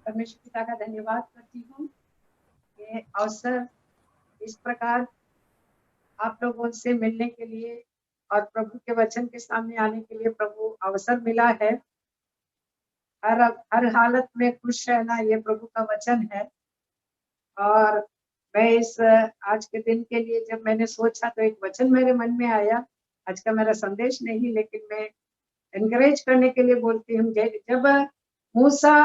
परमेश्वर पिता का धन्यवाद करती हूँ। ये अवसर इस प्रकार आप लोगों से मिलने के लिए और प्रभु के वचन के सामने आने के लिए प्रभु अवसर मिला है। हर हालत में खुश रहना ये प्रभु का वचन है। और मैं इस आज के दिन के लिए जब मैंने सोचा तो एक वचन मेरे मन में आया। आज का मेरा संदेश नहीं, लेकिन मैं एनकरेज करने के लिए बोलती हूँ। जब मूसा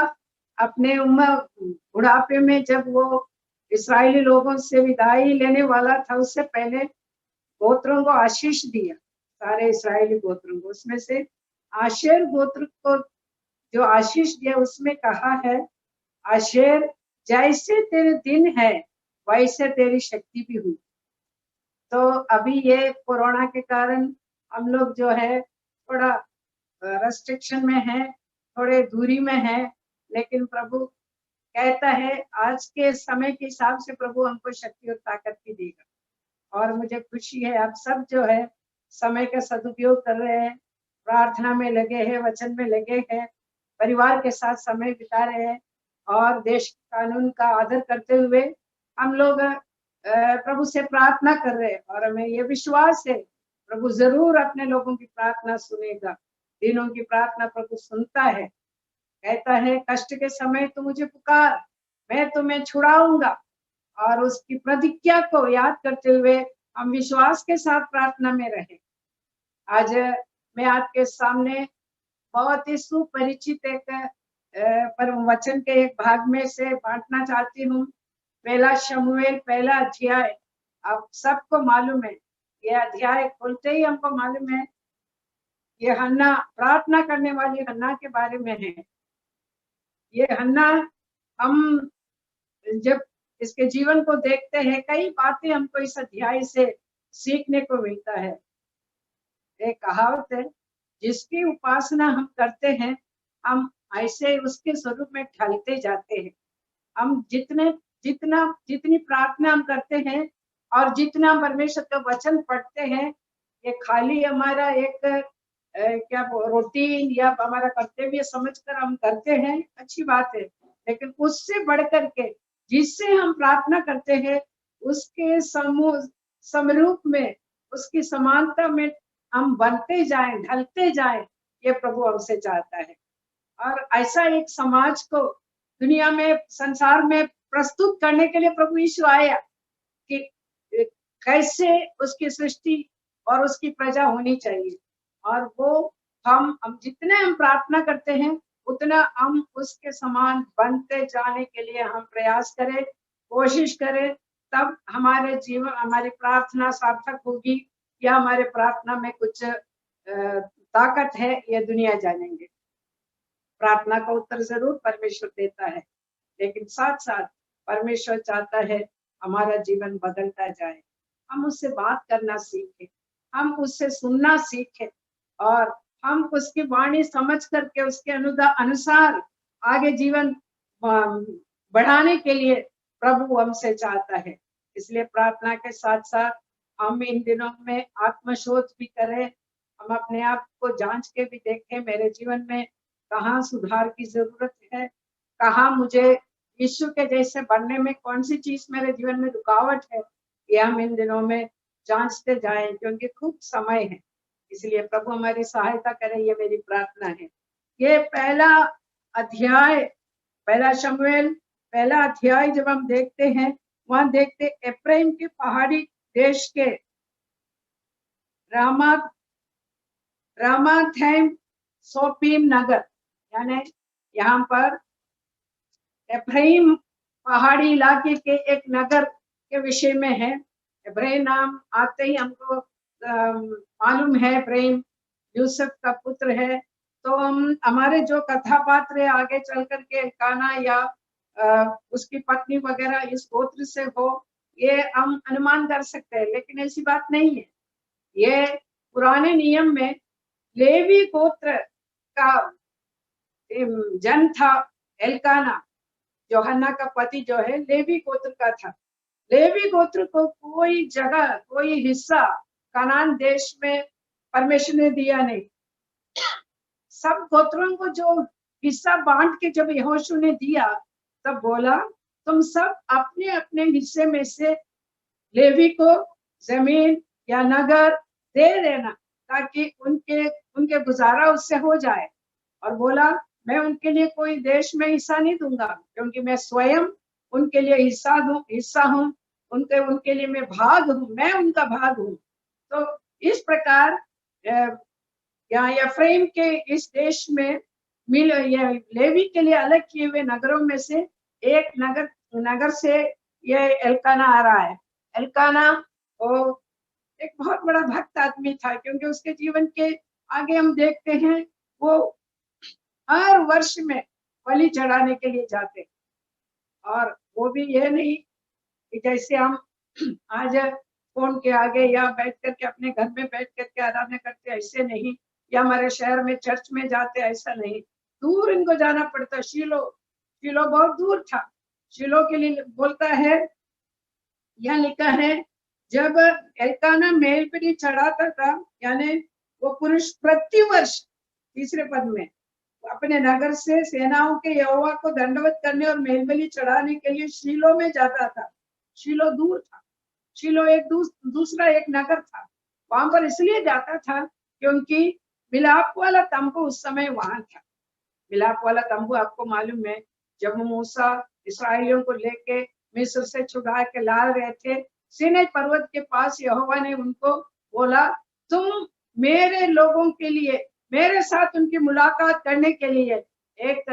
अपने उम्र बुढ़ापे में जब वो इस्राएली लोगों से विदाई लेने वाला था, उससे पहले गोत्रों को आशीष दिया, सारे इस्राएली गोत्रों को। उसमें से आशेर गोत्र को जो आशीष दिया उसमें कहा है, आशेर जैसे तेरे दिन है वैसे तेरी शक्ति भी हुई। तो अभी ये कोरोना के कारण हम लोग जो है थोड़ा रेस्ट्रिक्शन में है, थोड़े दूरी में है, लेकिन प्रभु कहता है आज के समय के हिसाब से प्रभु हमको शक्ति और ताकत भी देगा। और मुझे खुशी है आप सब जो है समय का सदुपयोग कर रहे हैं, प्रार्थना में लगे हैं, वचन में लगे हैं, परिवार के साथ समय बिता रहे हैं और देश कानून का आदर करते हुए हम लोग प्रभु से प्रार्थना कर रहे हैं। और हमें ये विश्वास है प्रभु जरूर अपने लोगों की प्रार्थना सुनेगा। दिनों की प्रार्थना प्रभु सुनता है। कहता है कष्ट के समय तू मुझे पुकार, मैं तुम्हें छुड़ाऊंगा। और उसकी प्रतिज्ञा को याद करते हुए हम विश्वास के साथ प्रार्थना में रहे। आज मैं आपके सामने बहुत ही सुपरिचित एक परम वचन के एक भाग में से बांटना चाहती हूँ। पहला शमूएल पहला अध्याय, आप सबको मालूम है, ये अध्याय खोलते ही हमको मालूम है ये हन्ना, प्रार्थना करने वाली हन्ना के बारे में है। ये हन्ना, हम जब इसके जीवन को देखते हैं कई बातें हमको इस अध्याय से सीखने को मिलता है। एक कहावत है, जिसकी उपासना हम करते हैं हम ऐसे उसके स्वरूप में ढलते जाते हैं। हम जितनी प्रार्थना हम करते हैं और जितना परमेश्वर का वचन पढ़ते हैं, ये खाली हमारा एक क्या रूटीन या हमारा कर्तव्य समझकर हम करते हैं, अच्छी बात है। लेकिन उससे बढ़ करके जिससे हम प्रार्थना करते हैं उसके समरूप में, उसकी समानता में हम बनते जाएं, ढलते जाएं, ये प्रभु हमसे चाहता है। और ऐसा एक समाज को दुनिया में, संसार में प्रस्तुत करने के लिए प्रभु यीशु आया कि कैसे उसकी सृष्टि और उसकी प्रजा होनी चाहिए। और वो हम जितने हम प्रार्थना करते हैं उतना हम उसके समान बनते जाने के लिए हम प्रयास करें, कोशिश करें, तब हमारे जीवन, हमारी प्रार्थना सार्थक होगी या हमारे प्रार्थना में कुछ ताकत है, ये दुनिया जानेंगे। प्रार्थना का उत्तर जरूर परमेश्वर देता है, लेकिन साथ साथ परमेश्वर चाहता है हमारा जीवन बदलता जाए, हम उससे बात करना सीखें, हम उससे सुनना सीखें और हम उसकी वाणी समझ करके उसके अनुसार आगे जीवन बढ़ाने के लिए प्रभु हमसे चाहता है। इसलिए प्रार्थना के साथ साथ हम इन दिनों में आत्मशोध भी करें, हम अपने आप को जांच के भी देखें, मेरे जीवन में कहाँ सुधार की जरूरत है, कहाँ मुझे यीशु के जैसे बनने में कौन सी चीज मेरे जीवन में रुकावट है, ये हम इन दिनों में जांचते जाएं, क्योंकि खूब समय है। इसलिए प्रभु हमारी सहायता करे, ये मेरी प्रार्थना है। ये पहला अध्याय, पहला शमूएल पहला अध्याय जब हम देखते हैं, वहां देखते एफ्राइम के पहाड़ी देश के रामाथैम सोपीम नगर, यानी यहाँ पर एफ्राइम पहाड़ी इलाके के एक नगर के विषय में है। एफ्राइम नाम आते ही हमको मालूम है एफ्राइम यूसुफ का पुत्र है। तो हम हमारे जो कथा पात्र है आगे चल करके एल्काना या उसकी पत्नी वगैरह इस गोत्र से हो, ये हम अनुमान कर सकते हैं, लेकिन ऐसी बात नहीं है। ये पुराने नियम में लेवी गोत्र का जन था। एल्काना जो हन्ना का पति जो है लेवी गोत्र का था। लेवी गोत्र को कोई जगह, कोई हिस्सा कनान देश में परमेश्वर ने दिया नहीं। सब गोत्रों को जो हिस्सा बांट के जब यहोशू ने दिया, तब बोला, तुम सब अपने अपने हिस्से में से लेवी को जमीन या नगर दे देना, ताकि उनके उनके गुजारा उससे हो जाए। और बोला, मैं उनके लिए कोई देश में हिस्सा नहीं दूंगा, क्योंकि मैं स्वयं उनके लिए हिस्सा हूँ, उनके लिए मैं भाग हूँ, मैं उनका भाग हूँ। तो इस प्रकार यहाँ यफ्रेम के इस देश में लेवी के लिए अलग किए हुए नगरों में से एक नगर से ये एल्काना आ रहा है। एल्काना वो एक बहुत बड़ा भक्त आदमी था, क्योंकि उसके जीवन के आगे हम देखते हैं वो हर वर्ष में बलि चढ़ाने के लिए जाते, और वो भी यह नहीं कि जैसे हम आज फोन के आगे या बैठ करके अपने घर में बैठ करके आराधना करते, ऐसे नहीं, या हमारे शहर में चर्च में जाते, ऐसा नहीं, दूर इनको जाना पड़ता। शीलो बहुत दूर था। शीलो के लिए बोलता है, यह लिखा है, जब एल्काना मेलबलि चढ़ाता था, यानी वो पुरुष प्रतिवर्ष, तीसरे पद में, अपने नगर से सेनाओं के यहोवा को दंडवत करने और मेलबलि चढ़ाने के लिए शीलो में जाता था। शीलो दूर था। शीलो एक दूसरा एक नगर था। वहां पर इसलिए जाता था क्योंकि मिलाप वाला तंबू उस समय वहां था। मिलाप वाला तंबू आपको मालूम है, जब मूसा इस्राएलियों को लेके मिस्र से छुड़ा के ला रहे थे, सीनै पर्वत के पास यहोवा ने उनको बोला, तुम मेरे लोगों के लिए, मेरे साथ उनकी मुलाकात करने के लिए एक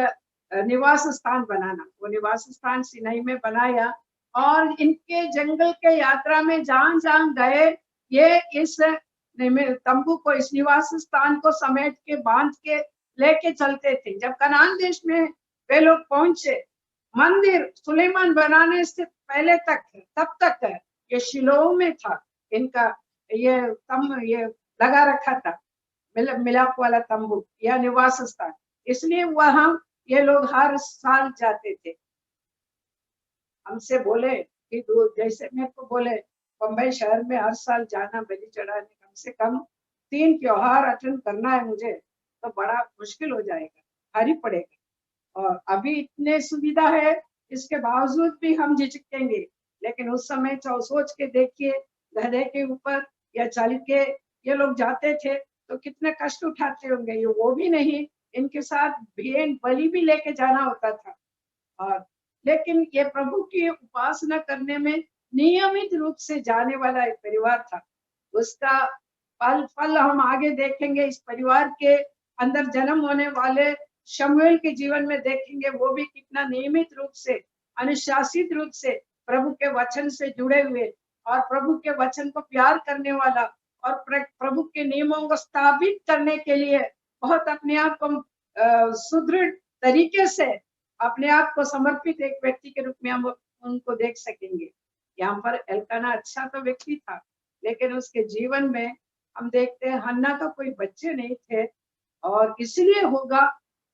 निवास स्थान बनाना। वो निवास स्थान सिनै में बनाया, और इनके जंगल के यात्रा में जहां जहां गए, ये इस तंबू को, इस निवास स्थान को समेट के बांध के लेके चलते थे। जब कनान देश में वे लोग पहुंचे, मंदिर सुलेमान बनाने से पहले तक, तब तक ये शिलोह में था इनका, ये लगा रखा था मिलाप वाला तंबू या निवास स्थान। इसलिए वहां ये लोग हर साल जाते थे। हमसे बोले कि जैसे मेरे को बोले बम्बई शहर में हर साल जाना बलि चढ़ाने, कम से कम 3 त्योहार अटेंड करना है मुझे, तो बड़ा मुश्किल हो जाएगा, भारी पड़ेगा। और अभी इतने सुविधा है, इसके बावजूद भी हम झिझकेंगे। लेकिन उस समय सोच के देखिए, गधे के ऊपर या चल के ये लोग जाते थे तो कितने कष्ट उठाते होंगे। ये वो भी नहीं, इनके साथ भेड़ बलि भी लेके जाना होता था। और लेकिन ये प्रभु की उपासना करने में नियमित रूप से जाने वाला एक परिवार था। उसका फल हम आगे देखेंगे। इस परिवार के अंदर जन्म होने वाले शमूएल के जीवन में देखेंगे, वो भी कितना नियमित रूप से, अनुशासित रूप से प्रभु के वचन से जुड़े हुए, और प्रभु के वचन को प्यार करने वाला, और प्रभु के नियमों को स्थापित करने के लिए बहुत अपने आप को सुदृढ़ तरीके से अपने आप को समर्पित एक व्यक्ति के रूप में हम उनको देख सकेंगे। यहाँ पर एल्काना अच्छा तो व्यक्ति था, लेकिन उसके जीवन में हम देखते हैं हन्ना का कोई बच्चे नहीं थे, और इसलिए होगा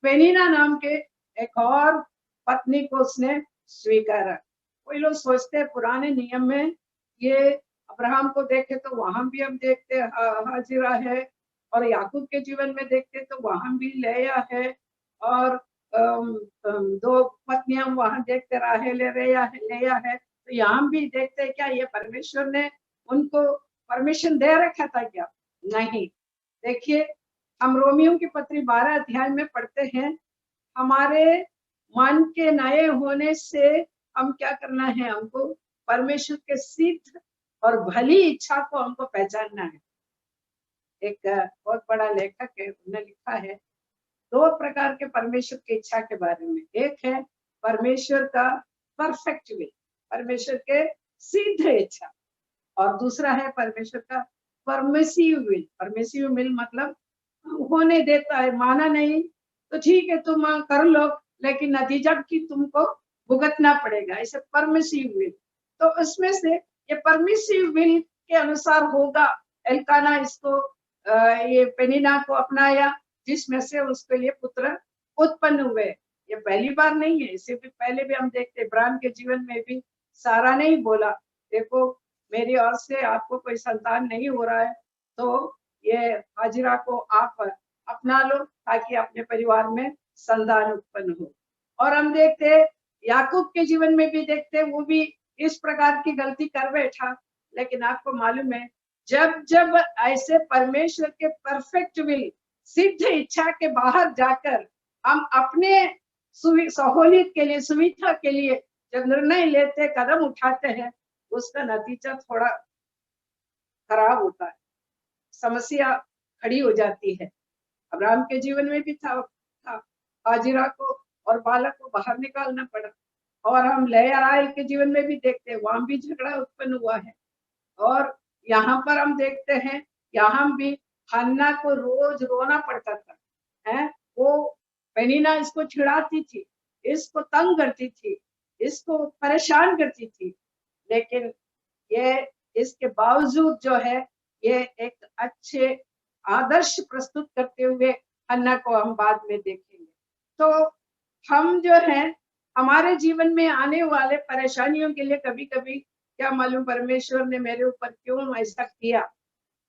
पेनिना नाम के एक और पत्नी को उसने स्वीकारा। कोई लोग सोचते हैं पुराने नियम में ये अब्राहम को देखे तो वहां भी हम देखते हाजिरा है, और याकूब के जीवन में देखते तो वहां भी लेया है, और 2 पत्नियां वहां देखते राहेल लेया है। तो यहाँ भी देखते हैं क्या ये परमेश्वर ने उनको परमिशन दे रखा था क्या? नहीं। देखिए, हम रोमियो की पत्री 12 अध्याय में पढ़ते हैं, हमारे मन के नए होने से हम क्या करना है, हमको परमेश्वर के सिद्ध और भली इच्छा को हमको पहचानना है। एक बहुत बड़ा लेखक है, उन्होंने लिखा है 2 प्रकार के परमेश्वर की इच्छा के बारे में। एक है परमेश्वर का परफेक्ट विल, परमेश्वर के सिद्ध इच्छा, और दूसरा है परमेश्वर का परमिसिव विल। परमिसिव विल मतलब होने देता है, माना नहीं तो ठीक है तुम कर लो, लेकिन नतीजा की तुमको भुगतना पड़ेगा, ऐसे परमिसिव विल। तो उसमें से ये परमिसिव विल के अनुसार होगा। एल्काना इसको ये पेनिना को अपनाया, जिसमें से उसके लिए पुत्र उत्पन्न हुए। ये पहली बार नहीं है, इससे भी पहले भी हम देखते इब्राहिम के जीवन में भी सारा नहीं बोला, देखो मेरी ओर से आपको कोई संतान नहीं हो रहा है, तो ये हाजिरा को आप अपना लो ताकि अपने परिवार में संतान उत्पन्न हो। और हम देखते याकूब के जीवन में भी देखते, वो भी इस प्रकार की गलती कर बैठा। लेकिन आपको मालूम है, जब जब ऐसे परमेश्वर के परफेक्ट विल, सिद्ध इच्छा के बाहर जाकर हम अपने सहूलियत के लिए, सुविधा के लिए जब निर्णय लेते, कदम उठाते हैं, उसका नतीजा थोड़ा खराब होता है, समस्या खड़ी हो जाती है। अब्राहम के जीवन में भी था हाजिरा को और बालक को बाहर निकालना पड़ा। और हम लेया राहेल के जीवन में भी देखते हैं, वहां भी झगड़ा उत्पन्न हुआ है। और यहाँ पर हम देखते हैं, यहाँ भी हन्ना को रोज रोना पड़ता था, है वो पेनिना इसको चिढ़ाती थी, इसको तंग करती थी, इसको परेशान करती थी। लेकिन ये इसके बावजूद जो है, ये एक अच्छे आदर्श प्रस्तुत करते हुए हन्ना को हम बाद में देखेंगे। तो हम जो है, हमारे जीवन में आने वाले परेशानियों के लिए कभी कभी क्या मालूम परमेश्वर ने मेरे ऊपर क्यों ऐसा किया,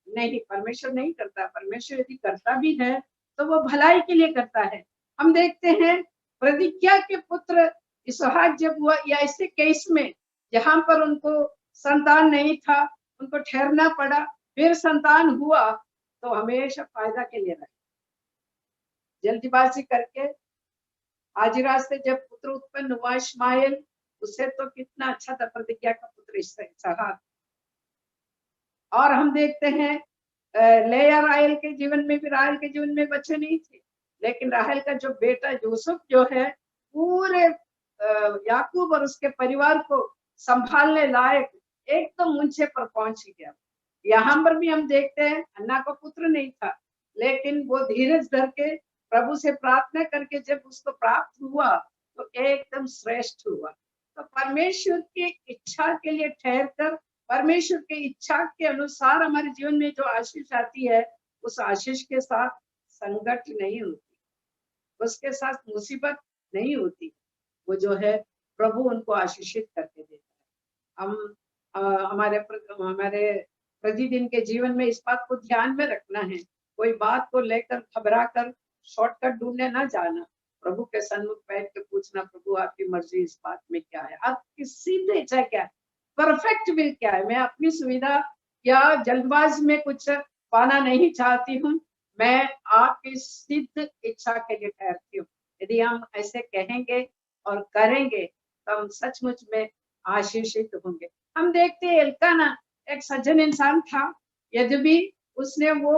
नहीं, परमेश्वर नहीं करता। परमेश्वर यदि करता भी है तो वो भलाई के लिए करता है। हम देखते हैं प्रतिज्ञा के पुत्र इसहाक जब हुआ, या ऐसे केस में जहां पर उनको संतान नहीं था, उनको ठहरना पड़ा, फिर संतान हुआ, तो हमेशा फायदा के लिए रहे। जल्दबाजी करके हाजिरा से जब पुत्र उत्पन्न हुआ इश्माइल, उससे तो कितना अच्छा था प्रतिज्ञा का पुत्र इसहाक। और हम देखते हैं लेया राहेल के जीवन में भी, राहेल के जीवन में बच्चे नहीं थे, लेकिन राहेल का जो बेटा यूसुफ जो है, पूरे याकूब और उसके परिवार को संभालने लायक एकदम ऊंचे पर पहुंच गया। यहाँ पर भी हम देखते हैं, हन्ना का पुत्र नहीं था, लेकिन वो धीरज धर के प्रभु से प्रार्थना करके जब उसको प्राप्त हुआ तो एकदम श्रेष्ठ हुआ। तो परमेश्वर की इच्छा के लिए ठहर कर, परमेश्वर की इच्छा के अनुसार हमारे जीवन में जो आशीष आती है, उस आशीष के साथ संकट नहीं होती, उसके साथ मुसीबत नहीं होती। वो जो है प्रभु उनको आशीषित करके देता है। हम हमारे प्रतिदिन के जीवन में इस बात को ध्यान में रखना है, कोई बात को लेकर घबरा कर शॉर्टकट ढूंढने ना जाना, प्रभु के सन्मुख बैठ के पूछना, प्रभु आपकी मर्जी इस बात में क्या है, आपकी सीधी इच्छा क्या है, परफेक्ट विल क्या है। मैं अपनी सुविधा या जल्दबाज में कुछ पाना नहीं चाहती हूँ, मैं आपकी सिद्ध इच्छा के लिए ठहरती हूँ। यदि हम ऐसे कहेंगे और करेंगे तो हम सचमुच में आशीषित होंगे। हम देखते हैं एल्काना एक सज्जन इंसान था, यद्यपि उसने वो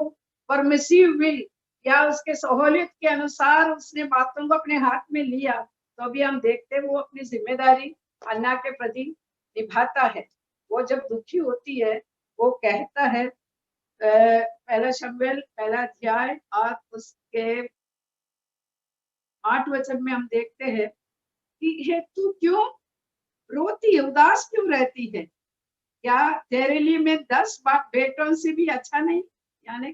परमिसिव विल या उसके सहूलियत के अनुसार उसने बातों को अपने हाथ में लिया, तो भी हम देखते हैं वो अपनी जिम्मेदारी हन्ना के प्रति निभाता है। वो जब दुखी होती है, वो कहता है, पहला शमूएल पहला अध्याय और उसके 8 वचन में हम देखते हैं कि हे तू क्यों रोती है, उदास क्यों रहती है, क्या तेरे लिए मैं 10 बेटों से भी अच्छा नहीं। यानी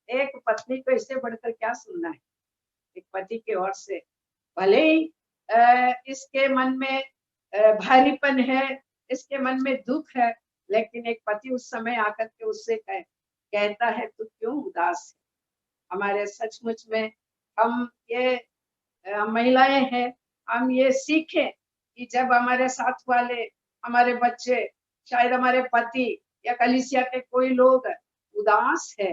एक पत्नी को इससे बढ़कर क्या सुनना है, एक पति की ओर से। भले ही इसके मन में भारीपन है, इसके मन में दुख है, लेकिन एक पति उस समय आकर के उससे कहता है तू क्यों उदास है। हमारे सचमुच में हम ये महिलाएं हैं, हम ये सीखें कि जब हमारे साथ वाले, हमारे बच्चे, शायद हमारे पति या कलीसिया के कोई लोग उदास है,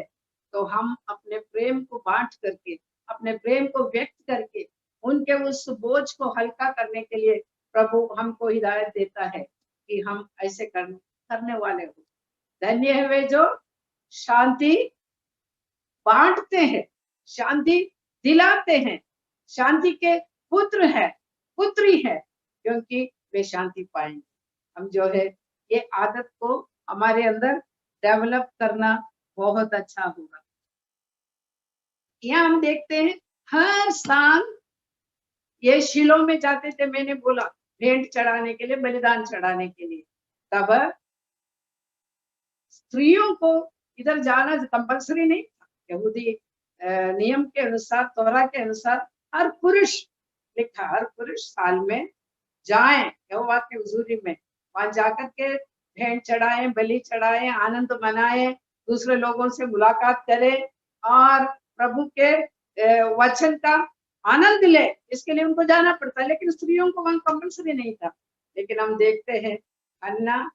तो हम अपने प्रेम को बांट करके, अपने प्रेम को व्यक्त करके उनके उस बोझ को हल्का करने के लिए प्रभु हमको हिदायत देता है कि हम ऐसे करने वाले हो। धन्य है वे जो शांति बांटते हैं, शांति दिलाते हैं, शांति के पुत्र है, पुत्री है, क्योंकि वे शांति पाएंगे। हम जो है ये आदत को हमारे अंदर डेवलप करना बहुत अच्छा होगा। यहाँ हम देखते हैं हर साल ये शिलो में जाते थे, मैंने बोला भेंट चढ़ाने के लिए, बलिदान चढ़ाने के लिए। तब स्त्रियों को इधर जाना कंपल्सरी नहीं था, यहूदी नियम के अनुसार, तोरा के अनुसार हर पुरुष लिखा, हर पुरुष साल में जाएं यहोवा के हुजूरी में, वहां जाकर के भेंट चढ़ाएं, बलि चढ़ाएं, आनंद मनाएं, दूसरे लोगों से मुलाकात करें और प्रभु के वचन का आनंद ले, इसके लिए उनको जाना पड़ता है। लेकिन स्त्रियों को वहां कंपल्सरी नहीं था। लेकिन हम देखते हैं अन्ना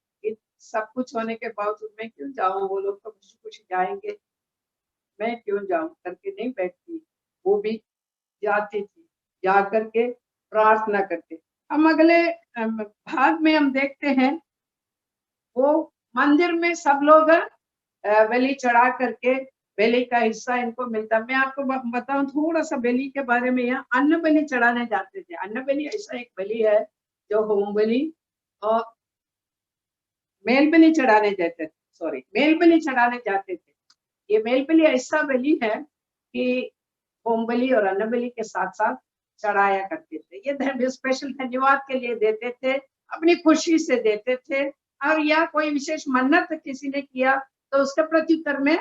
सब कुछ होने के बावजूद मैं क्यों जाऊं, वो लोग तो खुशी खुशी जाएंगे, मैं क्यों जाऊं करके नहीं बैठती, वो भी जाती थी, जा करके प्रार्थना करते। हम अगले भाग में हम देखते हैं वो मंदिर में सब लोग बलि चढ़ा करके बलि का हिस्सा इनको मिलता। मैं आपको बताऊं थोड़ा सा बलि के बारे में। यहाँ अन्न बलि चढ़ाने जाते थे। अन्न बलि ऐसा एक बलि है जो होम बलि और मेल बलि चढ़ाने जाते थे, सॉरी मेल बलि चढ़ाने जाते थे। ये मेल बलि ऐसा बलि है कि होम बलि और अन्न बलि के साथ साथ चढ़ाया करते थे। ये स्पेशल धन्यवाद के लिए देते थे, अपनी खुशी से देते थे। और या कोई विशेष मन्नत किसी ने किया तो उसके प्रत्युत्तर में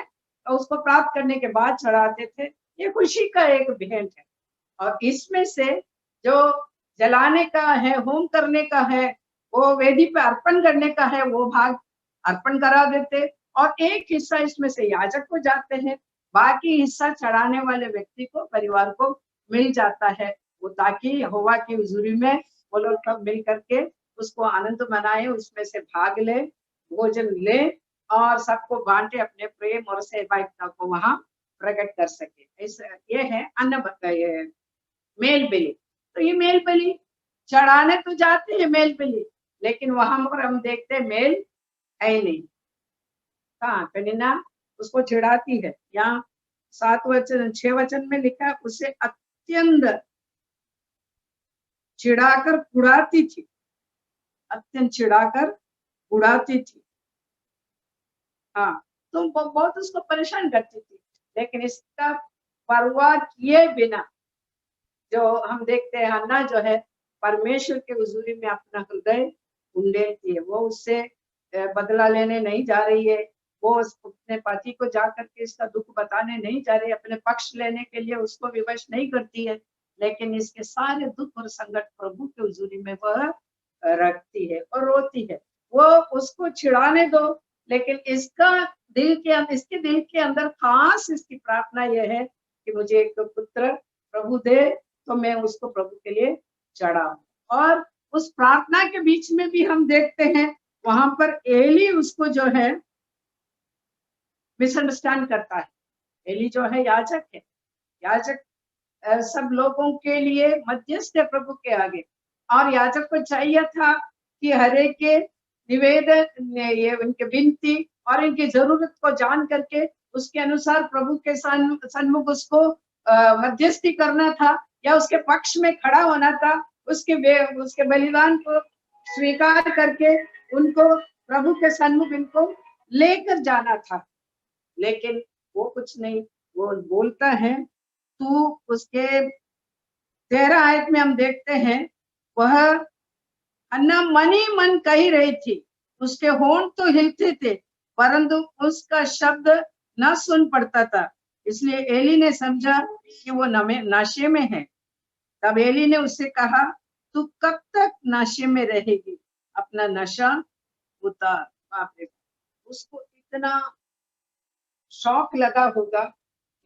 उसको प्राप्त करने के बाद चढ़ाते थे। ये खुशी का एक भेंट है। और इसमें से जो जलाने का है, होम करने का है, वो वेदी पे अर्पण करने का है, वो भाग अर्पण करा देते। और एक हिस्सा इसमें से याजक को जाते हैं, बाकी हिस्सा चढ़ाने वाले व्यक्ति को, परिवार को मिल जाता है। वो ताकि यहोवा की हुजूरी में वो लोग सब मिल करके उसको आनंद मनाए, उसमें से भाग ले, भोजन ले और सबको बांटे, अपने प्रेम और सहभागिता को वहां प्रकट कर सके। ये है अन्न मेल बलि। तो ये मेल बलि चढ़ाने तो जाते हैं मेल बलि, लेकिन वहां पर हम देखते हैं मेल है ही नहीं। हाँ, कनीना उसको चिढ़ाती है। यहाँ 7 वचन 6 वचन में लिखा है, उसे अत्यंत चिढ़ाकर उड़ाती थी, अत्यंत चिढ़ाकर उड़ाती थी। हाँ, तो बहुत उसको परेशान करती थी। लेकिन इसका परवाह किए बिना जो हम देखते हैं हन्ना जो है परमेश्वर के हुजूरी में अपना हृदय उंडेलती है। वो उससे बदला लेने नहीं जा रही है, वो अपने पति को जा करके इसका दुख बताने नहीं जा रही है, अपने पक्ष लेने के लिए उसको विवश नहीं करती है। लेकिन इसके सारे दुख और संकट प्रभु के हुजूरी में वह रखती है और रोती है। वो उसको चिढ़ाने दो, लेकिन इसके दिल के अंदर खास इसकी प्रार्थना यह है कि मुझे एक पुत्र प्रभु दे, तो मैं उसको प्रभु के लिए चढ़ाऊं। और उस प्रार्थना के बीच में भी हम देखते हैं वहां पर एली उसको जो है मिसअंडरस्टैंड करता है। एली जो है याजक है, याजक सब लोगों के लिए मध्यस्थ है प्रभु के आगे। और याजक को चाहिए था कि हर एक के निवेदन, ये उनके विनती और इनकी जरूरत को जान करके उसके अनुसार प्रभु के सन्मुख उसको मध्यस्थी करना था या उसके पक्ष में खड़ा होना था। उसके बलिदान को स्वीकार करके उनको प्रभु के सन्मुख इनको लेकर जाना था। लेकिन वो कुछ नहीं, वो बोलता है तू, उसके 13 आयत में हम देखते हैं वह अन्ना मन ही मन कही रही थी, उसके होंठ तो हिलते थे परंतु उसका शब्द न सुन पड़ता था। इसलिए एली ने समझा कि वो नशे में है। तब एली ने उससे कहा, तू कब तक नशे में रहेगी, अपना नशा उतार। बाप रे, उसको इतना शौक लगा होगा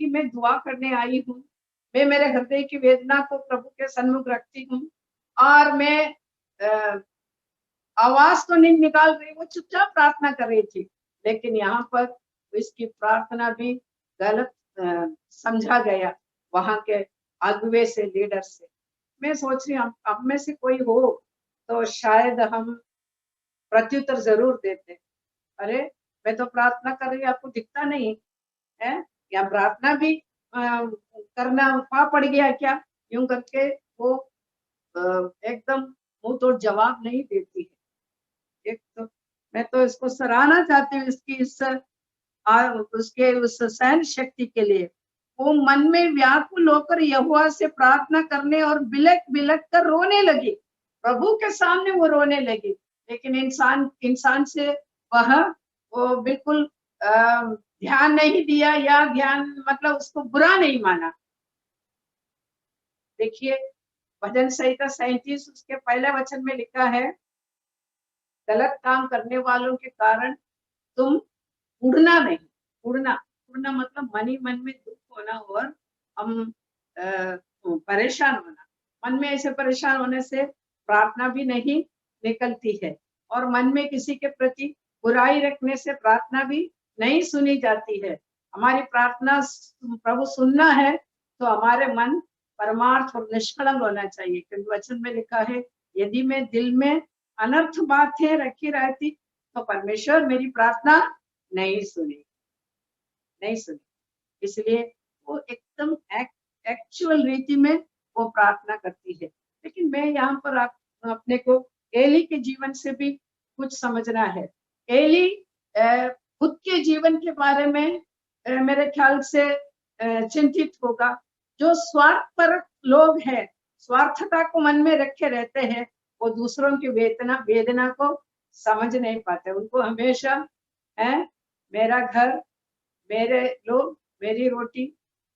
कि मैं दुआ करने आई हूँ, मैं मेरे हृदय की वेदना को प्रभु के सन्मुख रखती हूँ और मैं आवाज तो नहीं निकाल रही, वो चुपचाप प्रार्थना कर रही थी। लेकिन यहाँ पर इसकी प्रार्थना भी गलत समझा गया वहां के अगुवे से, लीडर से। मैं सोच रही हूँ अब में से कोई हो तो शायद हम प्रत्युत्तर जरूर देते। अरे मैं तो प्रार्थना कर रही, आपको दिखता नहीं है, या प्रार्थना भी करना पड़ गया क्या, यूं करके वो एकदम मुंह तोड़ जवाब नहीं देती है। एक तो मैं तो इसको सराहना चाहती हूँ इसकी उसके उस सहन शक्ति के लिए। वो मन में व्याकुल होकर यहोवा से प्रार्थना करने और बिलक बिलक कर रोने लगी, प्रभु के सामने वो रोने लगी। लेकिन इंसान से वो बिल्कुल ध्यान नहीं दिया, या ध्यान मतलब उसको बुरा नहीं माना। देखिए भजन संहिता 37 उसके पहले वचन में लिखा है, गलत काम करने वालों के कारण तुम उड़ना नहीं। उड़ना मतलब मन ही मन में दुख होना और हम परेशान होना, मन में ऐसे परेशान होने से प्रार्थना भी नहीं निकलती है, और मन में किसी के प्रति बुराई रखने से प्रार्थना भी नहीं सुनी जाती है। हमारी प्रार्थना प्रभु सुनना है तो हमारे मन परमार्थ और निष्कलंक होना चाहिए, क्योंकि वचन में लिखा है, यदि मैं दिल में अनर्थ बातें रखी रहती तो परमेश्वर मेरी प्रार्थना नहीं सुनी, नहीं सुनी। इसलिए वो एकदम एक्चुअल रीति में वो प्रार्थना करती है। लेकिन मैं यहाँ पर अपने को एली के जीवन से भी कुछ समझना है। एली खुद के जीवन के बारे में मेरे ख्याल से चिंतित होगा। जो स्वार्थपरक लोग हैं, स्वार्थता को मन में रखे रहते हैं, वो दूसरों की वेदना को समझ नहीं पाते। उनको हमेशा मेरा घर, मेरे लोग, मेरी रोटी,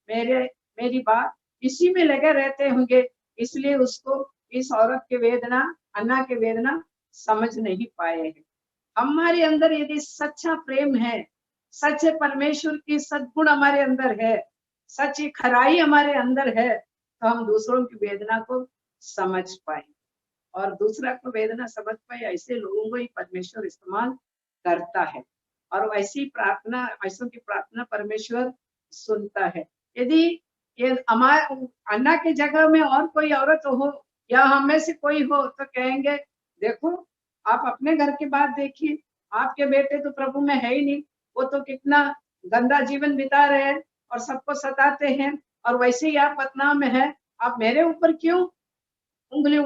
मेरी बात, इसी में लगे रहते होंगे, इसलिए उसको इस औरत के वेदना, अन्ना के वेदना समझ नहीं पाए हैं। हमारे अंदर यदि सच्चा प्रेम है, सच्चे परमेश्वर की सद्गुण हमारे अंदर है, सच्ची खराई हमारे अंदर है, तो हम दूसरों की वेदना को समझ पाए, और दूसरा को वेदना समझ पाए, ऐसे लोगों को ही परमेश्वर इस्तेमाल करता है, और वैसी प्रार्थना, ऐसों की प्रार्थना परमेश्वर सुनता है। यदि ये हमारे अन्ना की जगह में और कोई औरत हो या हम में से कोई हो तो कहेंगे, देखो आप अपने घर की बात देखिए, आपके बेटे तो प्रभु में है ही नहीं, वो तो कितना गंदा जीवन बिता रहे हैं और सबको सताते हैं, और वैसे ही आप पतना में है, आप मेरे ऊपर क्यों उंगली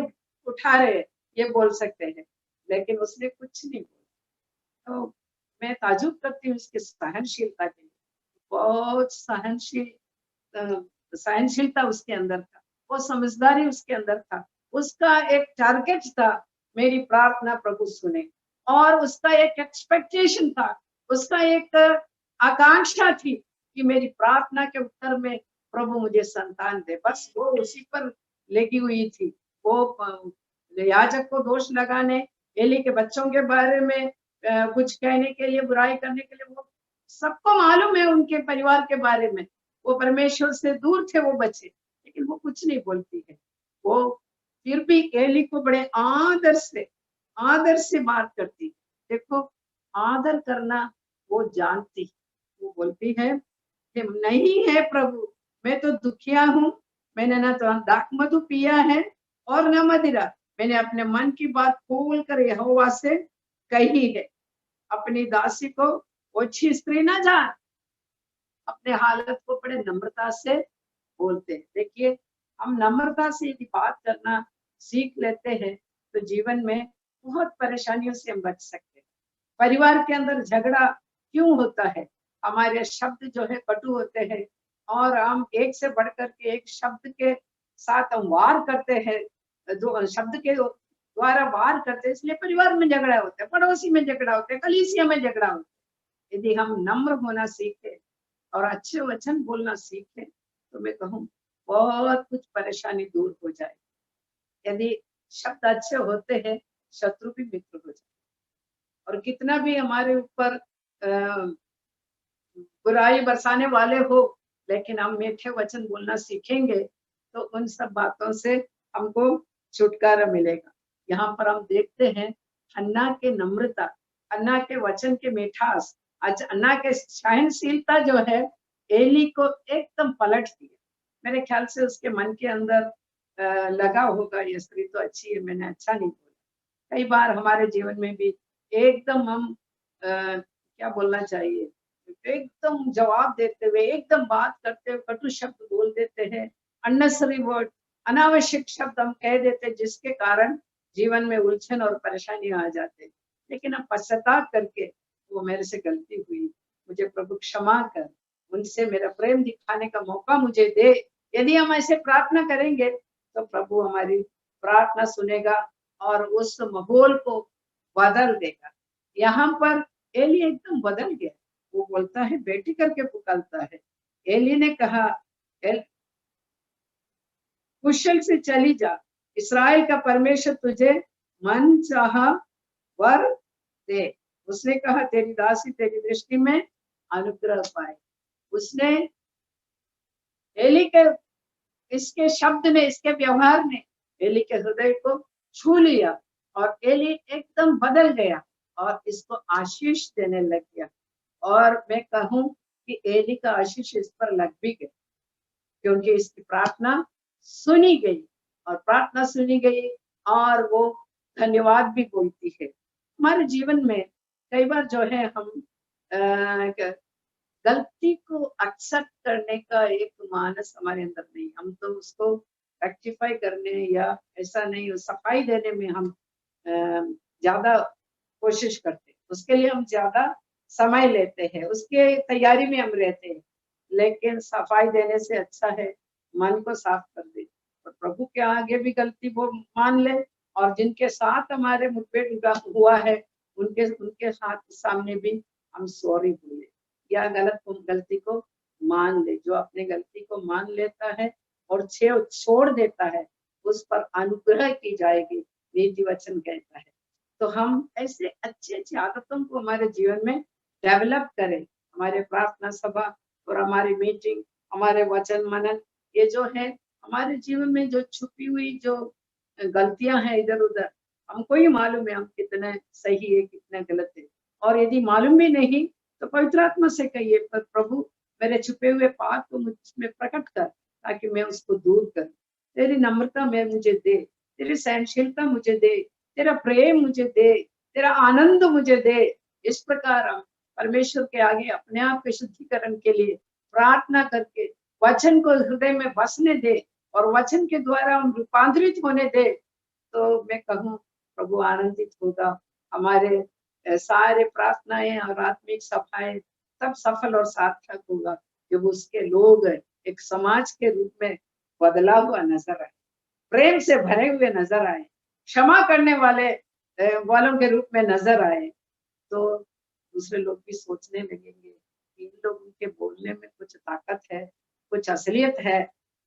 उठा रहे, ये बोल सकते हैं। लेकिन उसने कुछ नहीं बोला। तो मैं ताजुब करती हूँ उसकी सहनशीलता के लिए। बहुत सहनशीलता उसके अंदर था, वो समझदारी उसके अंदर था। उसका एक टारगेट था, मेरी प्रार्थना प्रभु सुने, और उसका एक एक्सपेक्टेशन था, उसका एक आकांक्षा थी कि मेरी प्रार्थना के उत्तर में प्रभु मुझे संतान दे। बस वो उसी पर लगी हुई थी। वो याजक को दोष लगाने, एली के बच्चों के बारे में कुछ कहने के लिए, बुराई करने के लिए, वो सबको मालूम है उनके परिवार के बारे में, वो परमेश्वर से दूर थे वो बच्चे, लेकिन वो कुछ नहीं बोलती है। वो फिर भी एली को बड़े आदर से बात करती। देखो, आदर करना वो जानती। वो बोलती है कि नहीं है प्रभु, मैं तो दुखिया हूँ, मैंने ना तो दाख मधु पिया है और न मदिरा, मैंने अपने मन की बात खोल कर यहोवा से कही है। अपनी दासी को ओछी स्त्री ना जान, अपने हालत को बड़े नम्रता से बोलते हैं। देखिए, हम नम्रता से यदि बात करना सीख लेते हैं तो जीवन में बहुत परेशानियों से हम बच सकते हैं। परिवार के अंदर झगड़ा क्यों होता है? हमारे शब्द जो है कटु होते हैं, और हम एक से बढ़कर के एक शब्द के साथ हम वार करते हैं, जो शब्द के द्वारा वार करते हैं, इसलिए परिवार में झगड़ा होता है, पड़ोसी में झगड़ा होता है, कलीसिया में झगड़ा होता है। यदि हम नम्र होना सीखे और अच्छे वचन बोलना सीखे तो मैं कहूँ बहुत कुछ परेशानी दूर हो जाए। यदि शब्द अच्छे होते हैं, शत्रु भी मित्र हो जाए, और कितना भी हमारे ऊपर बुराई बरसाने वाले हो, लेकिन हम मीठे वचन बोलना सीखेंगे तो उन सब बातों से हमको छुटकारा मिलेगा। यहाँ पर हम देखते हैं हन्ना के नम्रता, हन्ना के वचन के मिठास, आज अन्ना के सहनशीलता जो है एली को एकदम पलट दिया। मेरे ख्याल से उसके मन के अंदर लगा होगा, ये स्त्री तो अच्छी है, मैंने अच्छा नहीं बोला। कई बार हमारे जीवन में भी एकदम हम क्या बोलना चाहिए, एकदम जवाब देते हुए, एकदम बात करते हुए कटु शब्द बोल देते हैं, अननेसेसरी वर्ड, अनावश्यक शब्द हम कह देते हैं, जिसके कारण जीवन में उलझन और परेशानी आ जाते हैं। लेकिन अब पश्चाताप करके, वो मेरे से गलती हुई, मुझे प्रभु क्षमा कर, उनसे मेरा प्रेम दिखाने का मौका मुझे दे। यदि हम ऐसे प्रार्थना करेंगे तो प्रभु हमारी प्रार्थना सुनेगा और उस माहौल को बदल देगा। यहाँ पर एली एकदम बदल गया। वो बोलता है, बेटी करके पुकारता है। एली ने कहा, कुशल से चली जा, इस्राएल का परमेश्वर तुझे मन चाह वर दे। उसने कहा, तेरी दासी तेरी दृष्टि में अनुग्रह पाए। उसने एली के इसके शब्द ने, इसके व्यवहार ने एली के हृदय को छू लिया और एली एकदम बदल गया और इसको आशीष देने लग गया। और मैं कहूँ कि एली का आशीष इस पर लग भी गया, क्योंकि इसकी प्रार्थना सुनी गई और प्रार्थना सुनी गई और वो धन्यवाद भी बोलती है। हमारे जीवन में कई बार जो है हम गलती को एक्सेप्ट करने का एक मानस हमारे अंदर नहीं, हम तो उसको रेक्टिफाई करने या ऐसा नहीं सफाई देने में हम ज्यादा कोशिश करते हैं, उसके लिए हम ज्यादा समय लेते हैं, उसके तैयारी में हम रहते हैं। लेकिन सफाई देने से अच्छा है मन को साफ कर दे और प्रभु के आगे भी गलती वो मान ले, और जिनके साथ हमारे मुठभेड़ हुआ है उनके उनके साथ सामने भी हम सॉरी बोले या गलती को मान ले। जो अपने गलती को मान लेता है और छोड़ देता है उस पर अनुग्रह की जाएगी, नीति वचन कहता है। तो हम ऐसे अच्छी आदतों को हमारे जीवन में डेवलप करें। हमारे प्रार्थना सभा और हमारी मीटिंग, हमारे वचन मनन, ये जो है हमारे जीवन में जो छुपी हुई जो गलतियां हैं इधर उधर, हमको ही मालूम है हम कितने सही है कितने गलत है। और यदि मालूम भी नहीं तो पवित्र आत्मा से कहिए, पर प्रभु मेरे छुपे हुए पाप को मुझ में प्रकट कर ताकि मैं उसको दूर करूं। तेरी नम्रता में मुझे दे, तेरी सहनशीलता मुझे दे, तेरा प्रेम मुझे दे, तेरा आनंद मुझे दे। इस प्रकार हम परमेश्वर के आगे अपने आप के शुद्धिकरण के लिए प्रार्थना करके वचन को हृदय में बसने दे और वचन के द्वारा हम रूपांतरित होने दे, तो मैं कहूँ प्रभु आनंदित होगा। हमारे सारे प्रार्थनाएं और आत्मिक सभाएं सब सफल और सार्थक होगा जब उसके लोग एक समाज के रूप में बदला हुआ नजर आए, प्रेम से भरे हुए नजर आए, क्षमा करने वालों के रूप में नजर आए। तो दूसरे लोग भी सोचने लगेंगे इन लोगों के बोलने में कुछ ताकत है, कुछ असलियत है,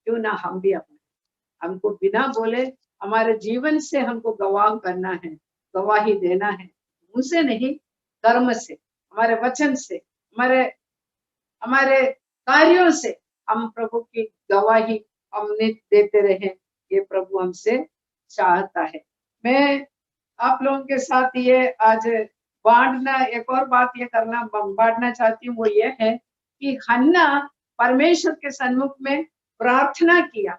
क्यों ना हम भी अपने हमको बिना बोले हमारे जीवन से हमको गवाह करना है, गवाही देना है, मुझसे नहीं कर्म से, हमारे वचन से, हमारे कार्यों से हम प्रभु की गवाही हमने देते रहे, ये प्रभु हमसे चाहता है। मैं आप लोगों के साथ ये आज बांटना, एक और बात ये करना बांटना चाहती हूँ, वो ये है कि हन्ना परमेश्वर के सन्मुख में प्रार्थना किया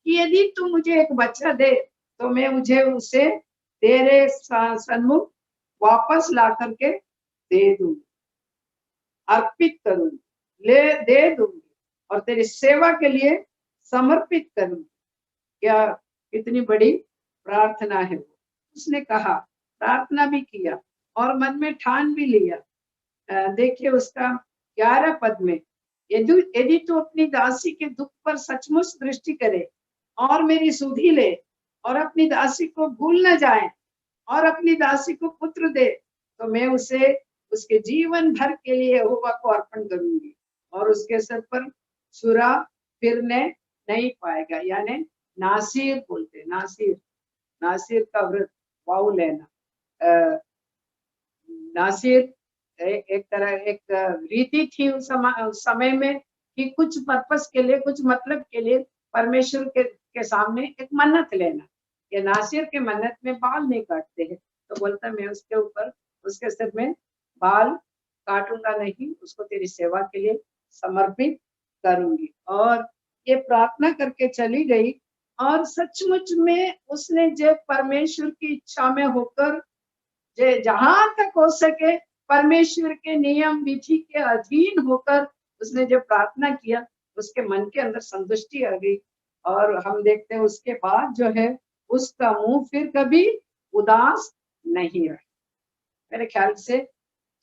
कि यदि तू मुझे एक बच्चा दे तो मैं मुझे उसे तेरे सन्मुख वापस ला करके दे दूंगी, अर्पित करूंगी, दे दूंगी और तेरी सेवा के लिए समर्पित करूंगी। क्या कितनी बड़ी प्रार्थना है वो। उसने कहा, प्रार्थना भी किया और मन में ठान भी लिया। देखिए उसका 11 पद में, यदि तू अपनी दासी के दुख पर सचमुच दृष्टि करे और मेरी सुधि ले और अपनी दासी को भूल न जाए और अपनी दासी को पुत्र दे, तो मैं उसे उसके जीवन भर के लिए यहोवा को अर्पण करूंगी और उसके सर पर छुरा फिरने नहीं पाएगा। यानी नासिर बोलते, नासिर का व्रत वाव लेना। नासिर एक तरह एक रीति थी उस समय में कि कुछ पर्पस के लिए, कुछ मतलब के लिए परमेश्वर के सामने एक मन्नत लेना। ये नासिर के मन्नत में बाल नहीं काटते हैं, तो बोलता मैं उसके ऊपर उसके सिर में बाल काटूंगा नहीं, उसको तेरी सेवा के लिए समर्पित करूंगी। और ये प्रार्थना करके चली गई और सचमुच में उसने जब परमेश्वर की इच्छा में होकर जहां तक हो सके परमेश्वर के नियम विधि के अधीन होकर उसने जब प्रार्थना किया, उसके मन के अंदर संतुष्टि आ गई। और हम देखते हैं उसके बाद जो है उसका मुंह फिर कभी उदास नहीं रहा। मेरे ख्याल से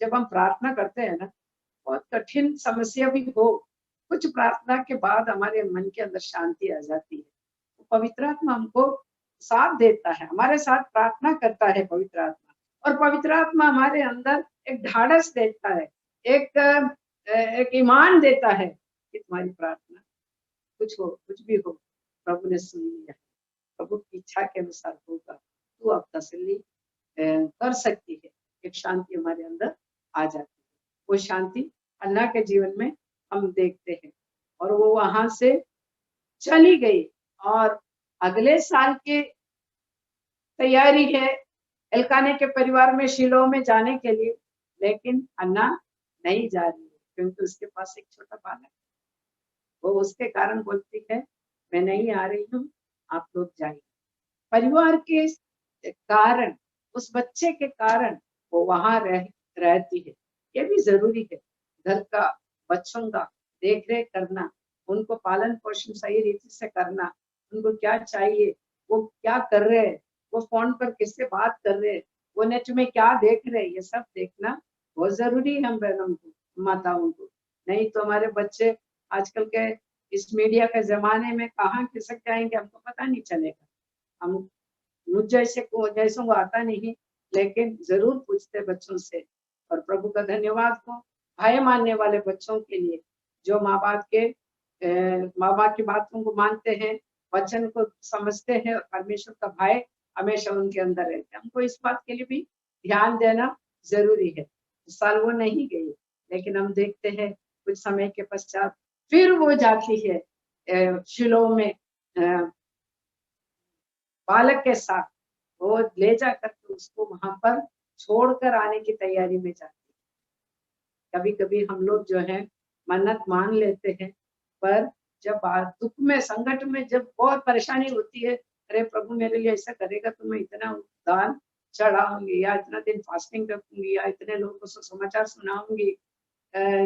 जब हम प्रार्थना करते हैं ना, बहुत कठिन समस्या भी हो, कुछ प्रार्थना के बाद हमारे मन के अंदर शांति आ जाती है। तो पवित्र आत्मा हमको साथ देता है, हमारे साथ प्रार्थना करता है पवित्र आत्मा, और पवित्र आत्मा हमारे अंदर एक ढाढ़स देता है, एक ईमान देता है कि तुम्हारी प्रार्थना कुछ हो, कुछ भी हो, प्रभु ने सुन लिया, प्रभु की इच्छा के अनुसार होगा, तू अब तसल्ली कर सकती है। एक शांति हमारे अंदर आ जाती है। वो शांति अन्ना के जीवन में हम देखते हैं और वो वहां से चली गई और अगले साल की तैयारी है एल्काने के परिवार में शिलो में जाने के लिए, लेकिन अन्ना नहीं जा रही है क्योंकि उसके पास एक छोटा बालक है। वो उसके कारण बोलती है मैं नहीं आ रही हूँ, आप लोग जाइए। परिवार के कारण, उस बच्चे के कारण वो वहां रहती है। ये भी जरूरी है, घर का बच्चों का देख रेख करना, उनको पालन पोषण सही रीति से करना, उनको क्या चाहिए, वो क्या कर रहे हैं, वो फोन पर किससे बात कर रहे हैं, वो नेट में क्या देख रहे हैं, ये सब देखना बहुत जरूरी है हम बहनों को, माताओं को। नहीं तो हमारे बच्चे आजकल के इस मीडिया के जमाने में कहाँ खिसक जाएंगे हमको पता नहीं चलेगा। हम मुझ जैसों को आता नहीं, लेकिन जरूर पूछते बच्चों से। और प्रभु का धन्यवाद हो भय मानने वाले बच्चों के लिए, जो माँ बाप की बातों को मानते हैं, वचन को समझते हैं और परमेश्वर का भय हमेशा उनके अंदर रहता है। हमको इस बात के लिए भी ध्यान देना जरूरी है। इस साल वो नहीं गई, लेकिन हम देखते हैं कुछ समय के पश्चात फिर वो जाती है शिलो में बालक के साथ, वो ले जाकर के उसको वहां पर छोड़कर आने की तैयारी में जाती है। कभी कभी हम लोग जो है मन्नत मान लेते हैं, पर जब दुख में संकट में जब बहुत परेशानी होती है, अरे प्रभु मेरे लिए ऐसा करेगा तो मैं इतना दान चढ़ाऊंगी, या इतना दिन फास्टिंग रखूंगी, या इतने लोगों को समाचार सुनाऊंगी,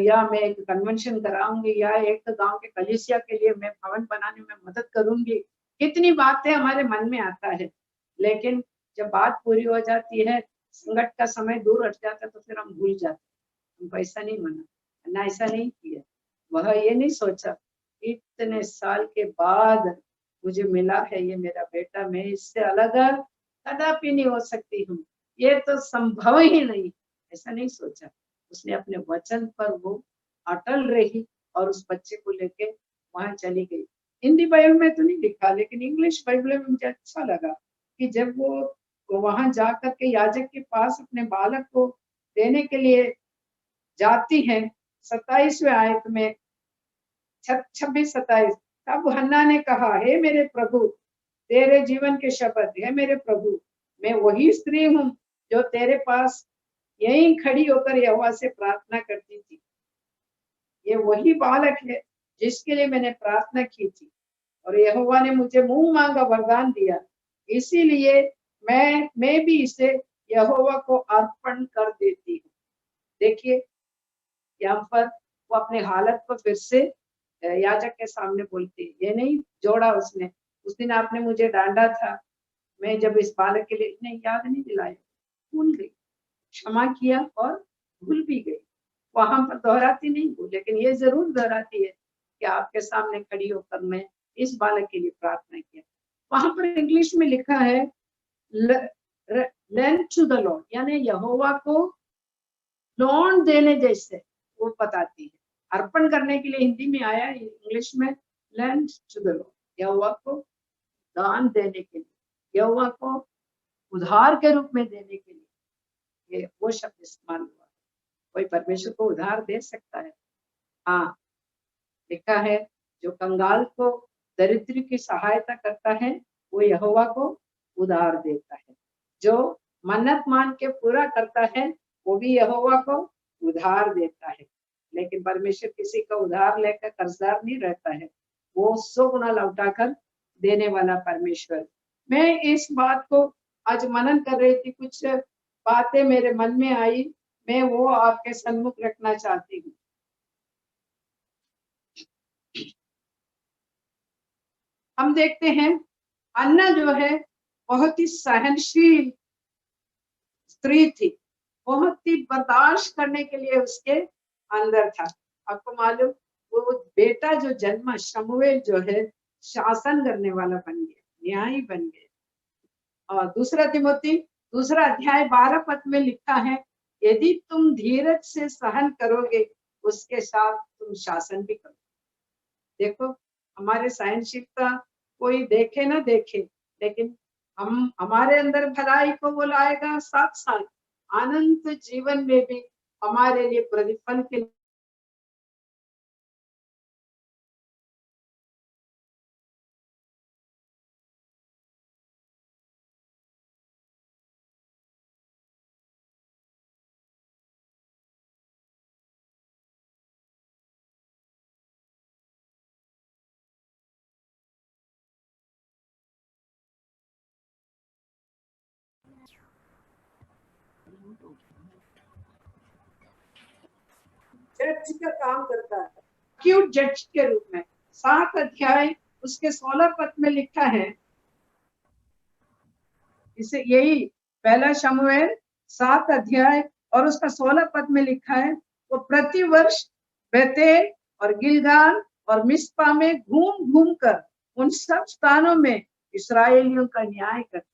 या मैं एक कन्वेंशन कराऊंगी, या एक गांव के कलीसिया के लिए मैं भवन बनाने में मदद करूंगी। कितनी बातें हमारे मन में आता है, लेकिन जब बात पूरी हो जाती है, संकट का समय दूर हट जाता है, तो फिर हम भूल जाते हैं। हमको ऐसा नहीं माना, ना ऐसा नहीं किया, वह ये नहीं सोचा इतने साल के बाद मुझे मिला है ये मेरा बेटा, मैं इससे अलग कदापि नहीं हो सकती हूँ, ये तो संभव ही नहीं, ऐसा नहीं सोचा। उसने अपने वचन पर वो अटल रही और उस बच्चे को लेके वहां चली गई। हिंदी बाइबल में तो नहीं लिखा, लेकिन इंग्लिश बाइबल में मुझे अच्छा लगा कि जब वो वहां जा करके याजक के पास अपने बालक को देने के लिए जाती है, 27वें आयत में 26-27, तब हन्ना ने कहा हे मेरे प्रभु, तेरे जीवन के शपथ है मेरे प्रभु, मैं वही स्त्री हूँ जो तेरे पास यहीं खड़ी होकर यहोवा से प्रार्थना करती थी। ये वही बालक है जिसके लिए मैंने प्रार्थना की थी, और यहोवा ने मुझे मुंह मांगा वरदान दिया, इसीलिए मैं भी इसे यहोवा को अर्पण कर देती हूँ। देखिए यहाँ पर वो अपने हालत को फिर से याजक के सामने बोलती है, ये नहीं जोड़ा उसने, उस दिन आपने मुझे डांटा था, मैं जब इस बालक के लिए नहीं याद नहीं दिलाया, भूल गई, क्षमा किया और भूल भी गई। वहां पर दोहराती नहीं हूँ, लेकिन ये जरूर दोहराती है कि आपके सामने खड़ी होकर मैं इस बालक के लिए प्रार्थना किया। वहां पर इंग्लिश में लिखा है लेंड टू द लॉर्ड, यानी यहोवा को लोन देने जैसे वो बताती है। अर्पण करने के लिए हिंदी में आया, इंग्लिश में लेंड टू द लॉर्ड, यहोवा को दान देने के लिए, यहोवा को उधार के रूप में देने के लिए ये वो शब्द इस्तेमाल हुआ। कोई परमेश्वर को उधार दे सकता है? हाँ, लिखा है जो कंगाल को दरिद्र की सहायता करता है वो यहोवा को उधार देता है, जो मन्नत मान के पूरा करता है वो भी यहोवा को उधार देता है। लेकिन परमेश्वर किसी का उधार लेकर कर्जदार नहीं रहता है, वो 100 गुना लौटाकर देने वाला परमेश्वर। मैं इस बात को आज मनन कर रही थी, कुछ बातें मेरे मन में आई, मैं वो आपके सम्मुख रखना चाहती हूँ। हम देखते हैं अन्ना जो है बहुत ही सहनशील स्त्री थी, बहुत ही बर्दाश्त करने के लिए उसके अंदर था। आपको मालूम वो बेटा जो जन्मा शमूएल जो है शासन करने वाला बन गया, न्यायी बन गया। और दूसरा तिमोथी 2 अध्याय 12 पद में लिखा है, यदि तुम धीरज से सहन करोगे उसके साथ तुम शासन भी करोगे। देखो हमारे सहनशीलता कोई देखे ना देखे, लेकिन हम हमारे अंदर भलाई को वो लाएगा, साथ साथ अनंत जीवन में भी हमारे लिए प्रतिफल के जज का काम करता है, एक्यूट जज के रूप में। 7 अध्याय उसके 16 पद में लिखा है, इसे यही पहला शमूएल 7 अध्याय और उसका 16 पद में लिखा है, वो प्रति वर्ष बेतेल और गिलगाल और मिस्पा में घूम घूम कर उन सब स्थानों में इस्राएलियों का न्याय करता।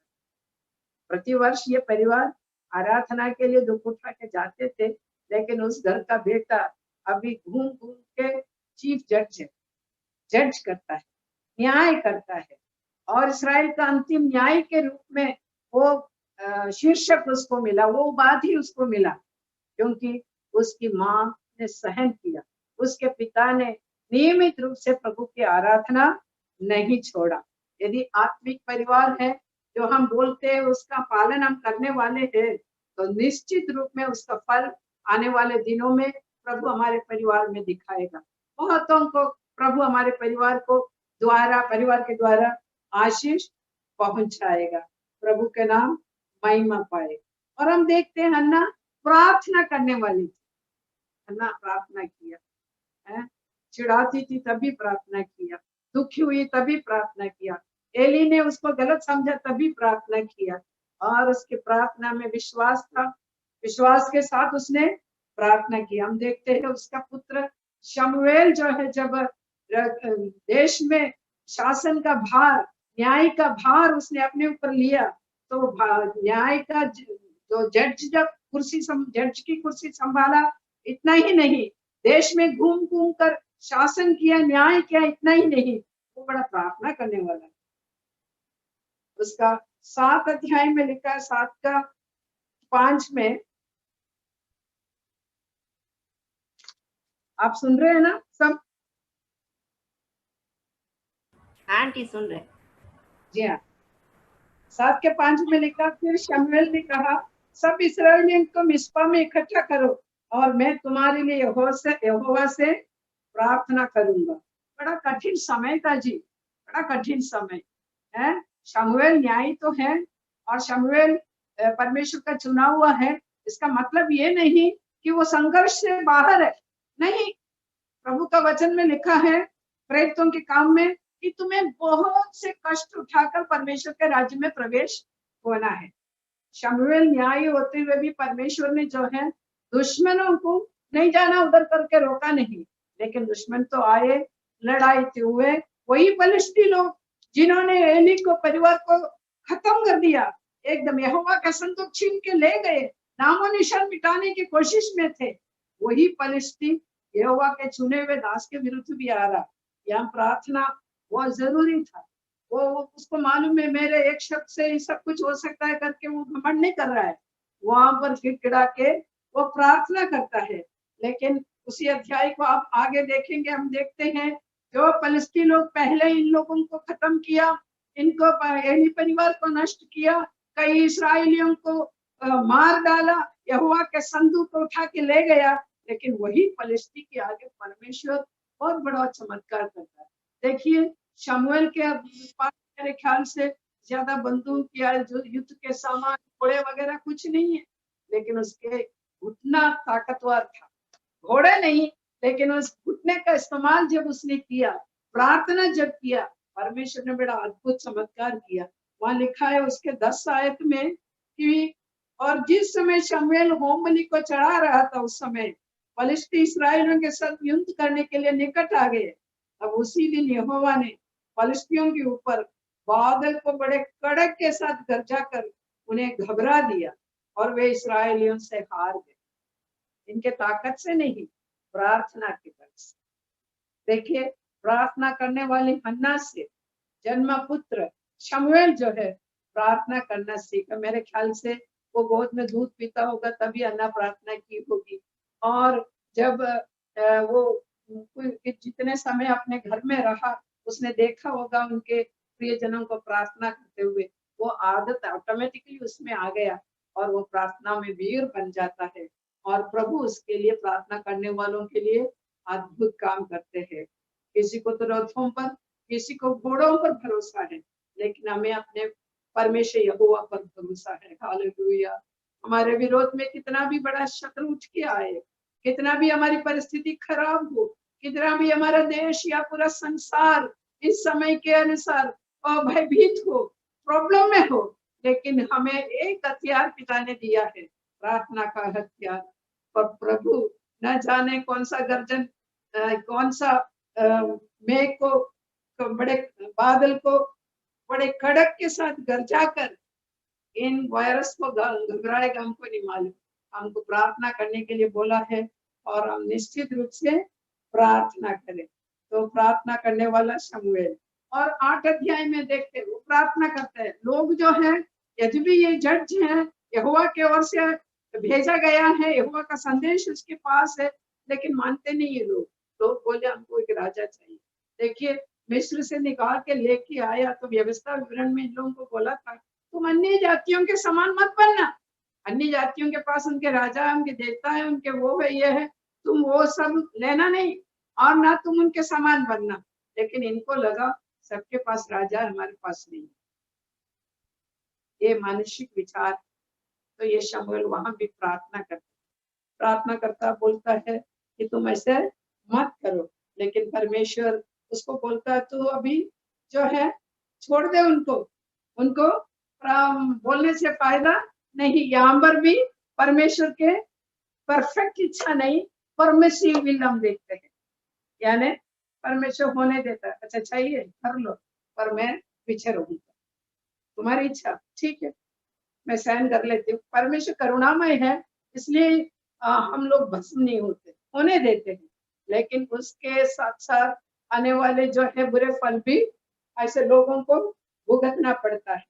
प्रति वर्ष ये परिवार आराधना के लिए दुख उठा के जाते थे, लेकिन उस घर का बेटा अभी घूम घूम के चीफ जज है, जज करता है, न्याय करता है। और इस्राएल का अंतिम न्याय के रूप में वो शीर्षक उसको मिला, वो उपाधि उसको मिला, क्योंकि उसकी माँ ने सहन किया, उसके पिता ने नियमित रूप से प्रभु की आराधना नहीं छोड़ा। यदि आत्मिक परिवार है जो हम बोलते हैं उसका पालन हम करने वाले हैं, तो निश्चित रूप में उसका फल आने वाले दिनों में प्रभु हमारे परिवार में दिखाएगा। बहुतों को प्रभु हमारे परिवार के द्वारा आशीष पहुंचाएगा। प्रभु के नाम महिमा पाए। और हम देखते हैं हन्ना प्रार्थना करने वाली थी, हन्ना प्रार्थना किया है, चिढ़ाती थी तभी प्रार्थना किया, दुखी हुई तभी प्रार्थना किया, एली ने उसको गलत समझा तभी प्रार्थना किया, और उसकी प्रार्थना में विश्वास था, विश्वास के साथ उसने प्रार्थना की। हम देखते हैं उसका पुत्र शमूएल जो है, जब देश में शासन का भार, न्याय का भार उसने अपने ऊपर लिया, तो न्याय का जो जज जब जज की कुर्सी संभाला, इतना ही नहीं, देश में घूम घूम कर शासन किया, न्याय किया, इतना ही नहीं, वो बड़ा प्रार्थना करने वाला है। उसका 7 अध्याय में लिखा है, 7 का 5 में, आप सुन रहे हैं ना सब? आंटी सुन रहे? जी हाँ। 7 के 5 में लिखा, फिर शमूएल ने कहा, सब इस्राएलियों को मिस्पा में इकट्ठा करो और मैं तुम्हारे लिए यहोवा से प्रार्थना करूंगा। बड़ा कठिन समय था जी, बड़ा कठिन समय है। शमूएल न्यायी तो है और शमूएल परमेश्वर का चुना हुआ है, इसका मतलब ये नहीं कि वो संघर्ष से बाहर है, नहीं। प्रभु का वचन में लिखा है प्रेरितों के काम में कि तुम्हें बहुत से कष्ट उठाकर परमेश्वर के राज्य में प्रवेश होना है। शमूएल न्यायी होते हुए भी परमेश्वर ने जो है दुश्मनों को नहीं जाना उधर करके रोका नहीं, लेकिन दुश्मन तो आए, लड़ाई हुए, वही फलिस्ती लोग जिन्होंने एली को परिवार को खत्म कर दिया, एकदम यहोवा का संदूक छीन के ले गए, नामो निशान मिटाने की कोशिश में थे, वही फलिस्ती यहोवा के चुने हुए दास के विरुद्ध भी आ रहा। यहाँ प्रार्थना बहुत जरूरी था। वो उसको मालूम है मेरे एक शब्द से सब कुछ हो सकता है करके वो घमंड नहीं कर रहा है, वहां पर गिड़गिड़ा के वो प्रार्थना करता है। लेकिन उसी अध्याय को आप आगे देखेंगे, हम देखते हैं जो फलिस्ती लोग पहले इन लोगों को खत्म किया, इनको एली परिवार को नष्ट किया, कई इस्राएलियों को मार डाला, यहोवा के संदूक को उठा के ले गया, लेकिन वही फलिस्ती के आगे परमेश्वर बहुत बड़ा चमत्कार करता है। देखिए शमूएल के पास मेरे ख्याल से ज्यादा बंदूक या जो युद्ध के सामान, घोड़े वगैरह कुछ नहीं है, लेकिन उसके घुटना ताकतवर था, घोड़े नहीं, लेकिन उस घुटने का इस्तेमाल जब उसने किया, प्रार्थना जब किया, परमेश्वर ने बड़ा अद्भुत चमत्कार किया। वहां लिखा है उसके 10 आयत में कि और जिस समय शमूएल होम बलि को चढ़ा रहा था, उस समय फलिस्ती इस्राएलियों के साथ युद्ध करने के लिए निकट आ गए। अब उसी दिन यहोवा ने फलिस्तियों के ऊपर बादल को बड़े कड़क के साथ गरजा कर उन्हें घबरा दिया और वे इस्राएलियों से हार गए, इनके ताकत से नहीं, प्रार्थना की बल से। देखिए प्रार्थना करने वाली हन्ना से जन्मा पुत्र शमूएल जो है प्रार्थना करना सीखा। मेरे ख्याल से वो गोद में दूध पीता होगा तभी हन्ना प्रार्थना की होगी, और जब वो जितने समय अपने घर में रहा उसने देखा होगा उनके प्रियजनों को प्रार्थना करते हुए, वो आदत ऑटोमेटिकली उसमें आ गया और वो प्रार्थना में वीर बन जाता है, और प्रभु उसके लिए, प्रार्थना करने वालों के लिए अद्भुत काम करते हैं। किसी को तो रथों पर, किसी को घोड़ों पर भरोसा है, लेकिन हमें अपने परमेश्वर यहोवा पर भरोसा है। हालेलुया। हमारे विरोध में कितना भी बड़ा शत्रु उठ के आए, कितना भी हमारी परिस्थिति खराब हो, कितना भी हमारा देश या पूरा संसार इस समय के अनुसार भयभीत हो, प्रॉब्लम में हो, लेकिन हमें एक हथियार पिता ने दिया है, प्रार्थना का हथियार। और प्रभु न जाने कौन सा गर्जन, कौन सा मेघ को बड़े बादल को बड़े कड़क के साथ गरजा कर इन वायरस को घबराएगा, हमको नहीं मालूम। हमको प्रार्थना करने के लिए बोला है और हम निश्चित रूप से प्रार्थना करें। तो प्रार्थना करने वाला शमूएल, और 8 अध्याय में देखते वो प्रार्थना करते हैं। लोग जो है, यदि भी ये जज है, यहोवा की ओर से भेजा गया है, यहोवा का संदेश उसके पास है, लेकिन मानते नहीं ये लोग। लोग बोले हमको एक राजा चाहिए। देखिए मिस्र से निकाल के लेके आया तो व्यवस्था विवरण में इन लोगों को बोला था तुम अन्य जातियों के समान मत बनना। अन्य जातियों के पास उनके राजा है, उनके देवता है, उनके वो है, ये है, तुम वो सब लेना नहीं और ना तुम उनके समान बनना। लेकिन इनको लगा सबके पास राजा, हमारे पास नहीं। ये मानसिक विचार। तो ये शमूएल वहां भी प्रार्थना करता बोलता है कि तुम ऐसे मत करो, लेकिन परमेश्वर उसको बोलता है तो अभी जो है छोड़ दे उनको बोलने से फायदा नहीं। यहाँ पर भी परमेश्वर के परफेक्ट इच्छा नहीं, परमिसिव विल हम देखते हैं, यानी परमेश्वर होने देता है। अच्छा चाहिए कर लो, पर मैं पीछे रहूंगा, तुम्हारी इच्छा ठीक है, मैं सहन कर लेती हूँ। परमेश्वर करुणामय है, इसलिए हम लोग भस्म नहीं होते, होने देते हैं। लेकिन उसके साथ साथ आने वाले जो है बुरे फल भी ऐसे लोगों को भुगतना पड़ता है।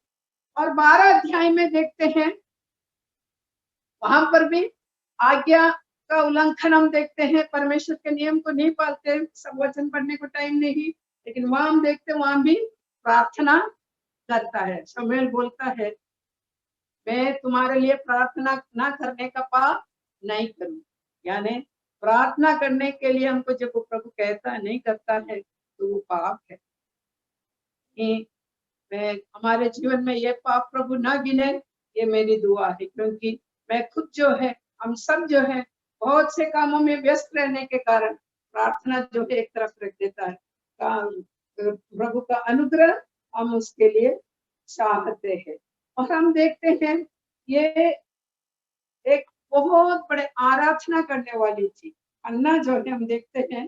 और 12 अध्याय में देखते हैं, वहां पर भी आज्ञा का उल्लंघन हम देखते हैं, परमेश्वर के नियम को नहीं पालते। सब वचन पढ़ने को टाइम नहीं, लेकिन वहां हम देखते हैं वहां भी प्रार्थना करता है। शमूएल बोलता है मैं तुम्हारे लिए प्रार्थना ना करने का पाप नहीं करूं। यानी प्रार्थना करने के लिए हमको जब वो प्रभु कहता है नहीं करता है तो वो पाप है। मैं हमारे जीवन में ये पाप प्रभु ना गिने, ये मेरी दुआ है। क्योंकि मैं खुद जो है, हम सब जो है बहुत से कामों में व्यस्त रहने के कारण प्रार्थना जो है एक तरफ रख देता है। प्रभु का अनुग्रह हम उसके लिए चाहते हैं। और हम देखते हैं ये एक बहुत बड़े आराधना करने वाली थी। अन्ना जो है हम देखते हैं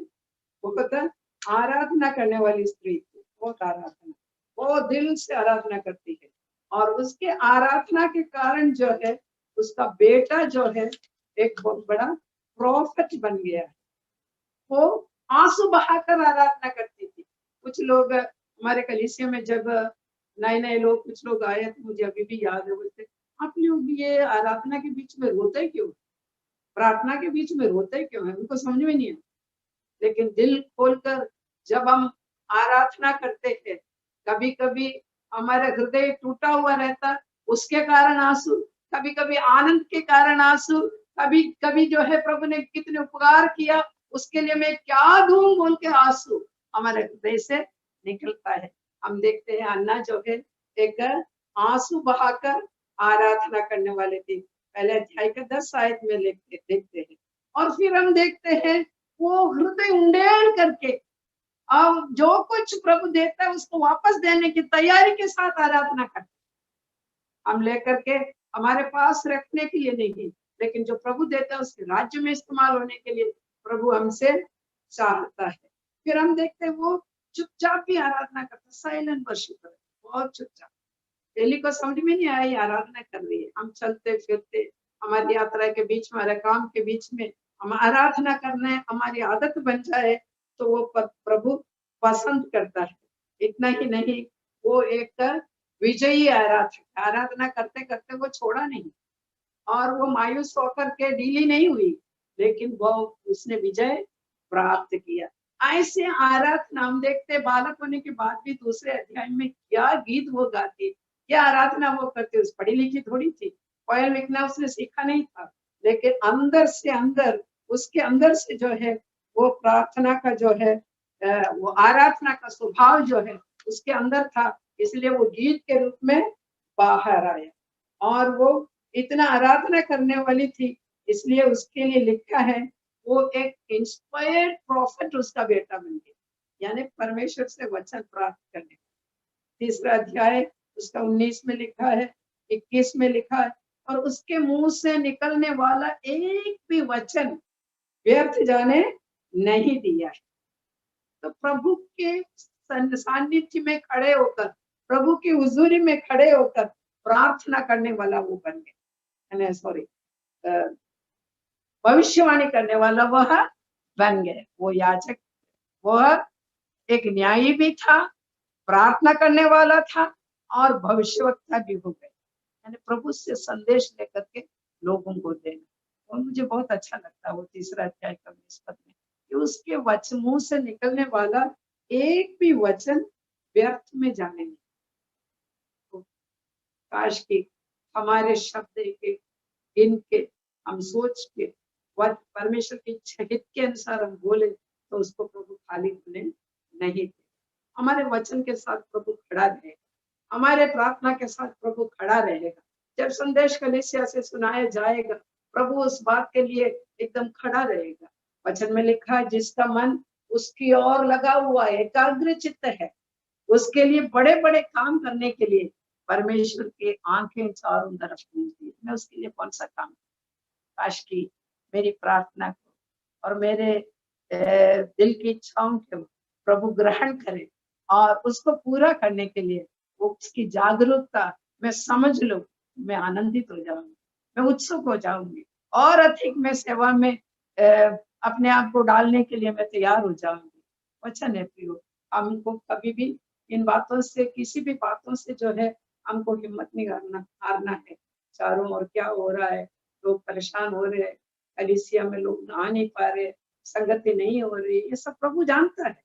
बहुत आराधना करने वाली स्त्री थी, बहुत आराधना, वो दिल से आराधना करती है। और उसके आराधना के कारण जो है उसका बेटा जो है एक बहुत बड़ा प्रोफेट बन गया है। वो आंसू बहाकर आराधना करती थी। कुछ लोग हमारे कलीसिया में जब नए लोग कुछ लोग आए तो मुझे अभी भी याद है, बोलते आप लोग ये आराधना के बीच में रोते क्यों, प्रार्थना के बीच में रोते क्यों है, उनको समझ में नहीं है। लेकिन दिल खोलकर जब हम आराधना करते थे, कभी कभी हमारा हृदय टूटा हुआ रहता, उसके कारण आंसू, कभी कभी आनंद के कारण आंसू, कभी कभी जो है प्रभु ने कितने उपकार किया उसके लिए मैं क्या दूं बोल के आंसू हमारे हृदय से निकलता है। हम देखते हैं अन्ना जो है एक आंसू बहाकर आराधना करने वाले थे। पहले अध्याय का 10 आयत में देखते हैं। और फिर हम देखते हैं वो हृदय उंडेल करके अब जो कुछ प्रभु देता है उसको वापस देने की तैयारी के साथ आराधना करते, हम लेकर के हमारे पास रखने के लिए नहीं, लेकिन जो प्रभु देता है उसके राज्य में इस्तेमाल होने के लिए प्रभु हमसे चाहता है। फिर हम देखते हैं वो चुपचाप भी आराधना करता, साइलेंट वर्शिप, बहुत चुपचाप। डेली को समझ में नहीं आया आराधना कर रही है, हम चलते फिरते हमारी यात्रा के बीच में, हमारे काम के बीच में हम आराधना करना है, हमारी आदत बन जाए तो वो प्रभु पसंद करता है। इतना ही नहीं, वो एक विजयी आराधना करते करते वो छोड़ा नहीं और वो मायूस होकर के ढीली नहीं हुई, लेकिन वो उसने विजय प्राप्त किया। ऐसे आराधना हम देखते बालक होने के बाद भी दूसरे अध्याय में क्या गीत वो गाती, क्या आराधना वो करती। उस पढ़ी लिखी थोड़ी थी, पोएम लिखना उसने सीखा नहीं था, लेकिन अंदर से अंदर, उसके अंदर से जो है वो प्रार्थना का जो है वो आराधना का स्वभाव जो है उसके अंदर था, इसलिए वो गीत के रूप में बाहर आया। और वो इतना आराधना करने वाली थी, इसलिए उसके लिए लिखा है वो एक इंस्पायर्ड प्रॉफिट उसका बेटा बन गया, यानी परमेश्वर से वचन प्राप्त करने। तीसरा अध्याय उसका 19 में लिखा है, 21 में लिखा है, और उसके मुंह से निकलने वाला एक भी वचन व्यर्थ जाने नहीं दिया है। तो प्रभु के सानिध्य में खड़े होकर, प्रभु की हुजूरी में खड़े होकर प्रार्थना करने वाला वो बन गया, सॉरी भविष्यवाणी करने वाला वह बन गए। वो याजक, वह एक न्यायी भी था, प्रार्थना करने वाला था और भविष्यवक्ता भी हो गए, यानी प्रभु से संदेश लेकर के लोगों को देना। और मुझे बहुत अच्छा लगता है वो तीसरा अध्याय का 20 पद में कि उसके वचन मुंह से निकलने वाला एक भी वचन व्यर्थ में जाने नहीं। तो काश की हमारे शब्द के गिन के हम सोच के परमेश्वर की इच्छा हित के अनुसार हम बोले तो उसको प्रभु खाली होने नहीं दे। हमारे वचन के साथ प्रभु खड़ा रहेगा, हमारे प्रार्थना के साथ प्रभु खड़ा रहेगा। जब संदेश कलीसिया से सुनाया जाएगा, प्रभु उस बात के लिए एकदम खड़ा रहेगा। वचन में लिखा है, जिसका मन उसकी ओर लगा हुआ है, एकाग्र चित्त है, उसके लिए बड़े बड़े काम करने के लिए परमेश्वर के आंखें चारों तरफ घूमती है। मैं उसके लिए कौन सा काम? काश की मेरी प्रार्थना को और मेरे दिल की इच्छाओं को प्रभु ग्रहण करे और उसको पूरा करने के लिए वो उसकी जागरूकता मैं समझ लूं, मैं आनंदित हो जाऊंगी, मैं उत्सुक हो जाऊंगी और अधिक मैं सेवा में अपने आप को डालने के लिए मैं तैयार हो जाऊंगी। वचन है प्रियो, हमको कभी भी इन बातों से, किसी भी बातों से जो है हमको हिम्मत नहीं हारना है। चारों ओर क्या हो रहा है, लोग परेशान हो रहे हैं, कलीसिया में लोग आ नहीं पा रहे, संगति नहीं हो रही, ये सब प्रभु जानता है।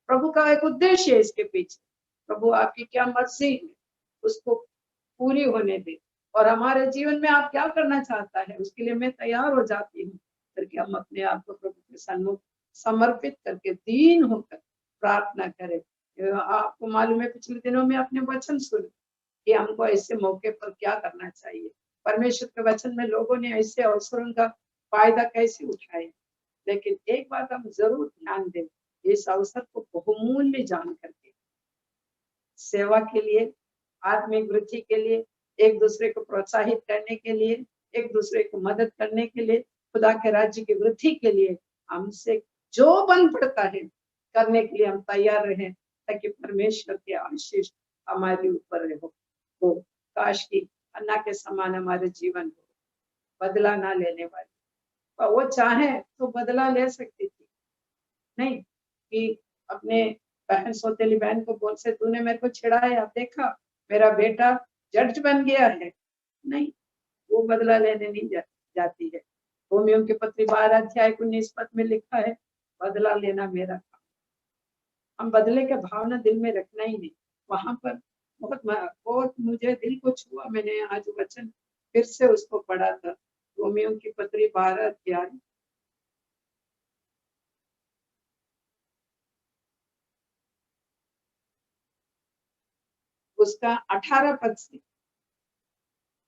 प्रभु का एक उद्देश्य है इसके पीछे। प्रभु आपकी क्या मर्जी है उसको पूरी होने दे, और हमारे जीवन में आप क्या करना चाहता है उसके लिए मैं तैयार हो जाती हूँ, करके हम अपने आप को प्रभु के सन्मुख समर्पित करके दीन होकर प्रार्थना करें। आपको मालूम है पिछले दिनों में अपने वचन सुने कि हमको ऐसे मौके पर क्या करना चाहिए। परमेश्वर के वचन में लोगों ने ऐसे अवसरों का फायदा कैसे उठाया, लेकिन एक बात हम जरूर ध्यान दें, इस अवसर को बहुमूल्य जान करके सेवा के लिए, आत्मिक वृद्धि के लिए, एक दूसरे को प्रोत्साहित करने के लिए, एक दूसरे को मदद करने के लिए, खुदा के राज्य की वृद्धि के लिए हमसे जो बन पड़ता है करने के लिए हम तैयार रहें, ताकि परमेश्वर के आशीष हमारे ऊपर हो। काश की अन्ना के समान हमारे जीवन हो, बदला ना लेने वाली। वो चाहे तो बदला ले सकती थी, नहीं कि अपने बहन सौतेली बहन को बोल से तूने मेरे को छिड़ाया, देखा मेरा बेटा जज बन गया है, नहीं, वो बदला लेने नहीं जाती है। रोमियो के पत्री 12 अध्याय 19 पद में लिखा है, बदला लेना मेरा काम। हम बदले का भावना दिल में रखना ही नहीं। वहां पर बहुत मुझे दिल को छुआ, मैंने आज वचन फिर से उसको पढ़ा था, रोमियो की पत्री 12 अध्याय उसका 18 पद से,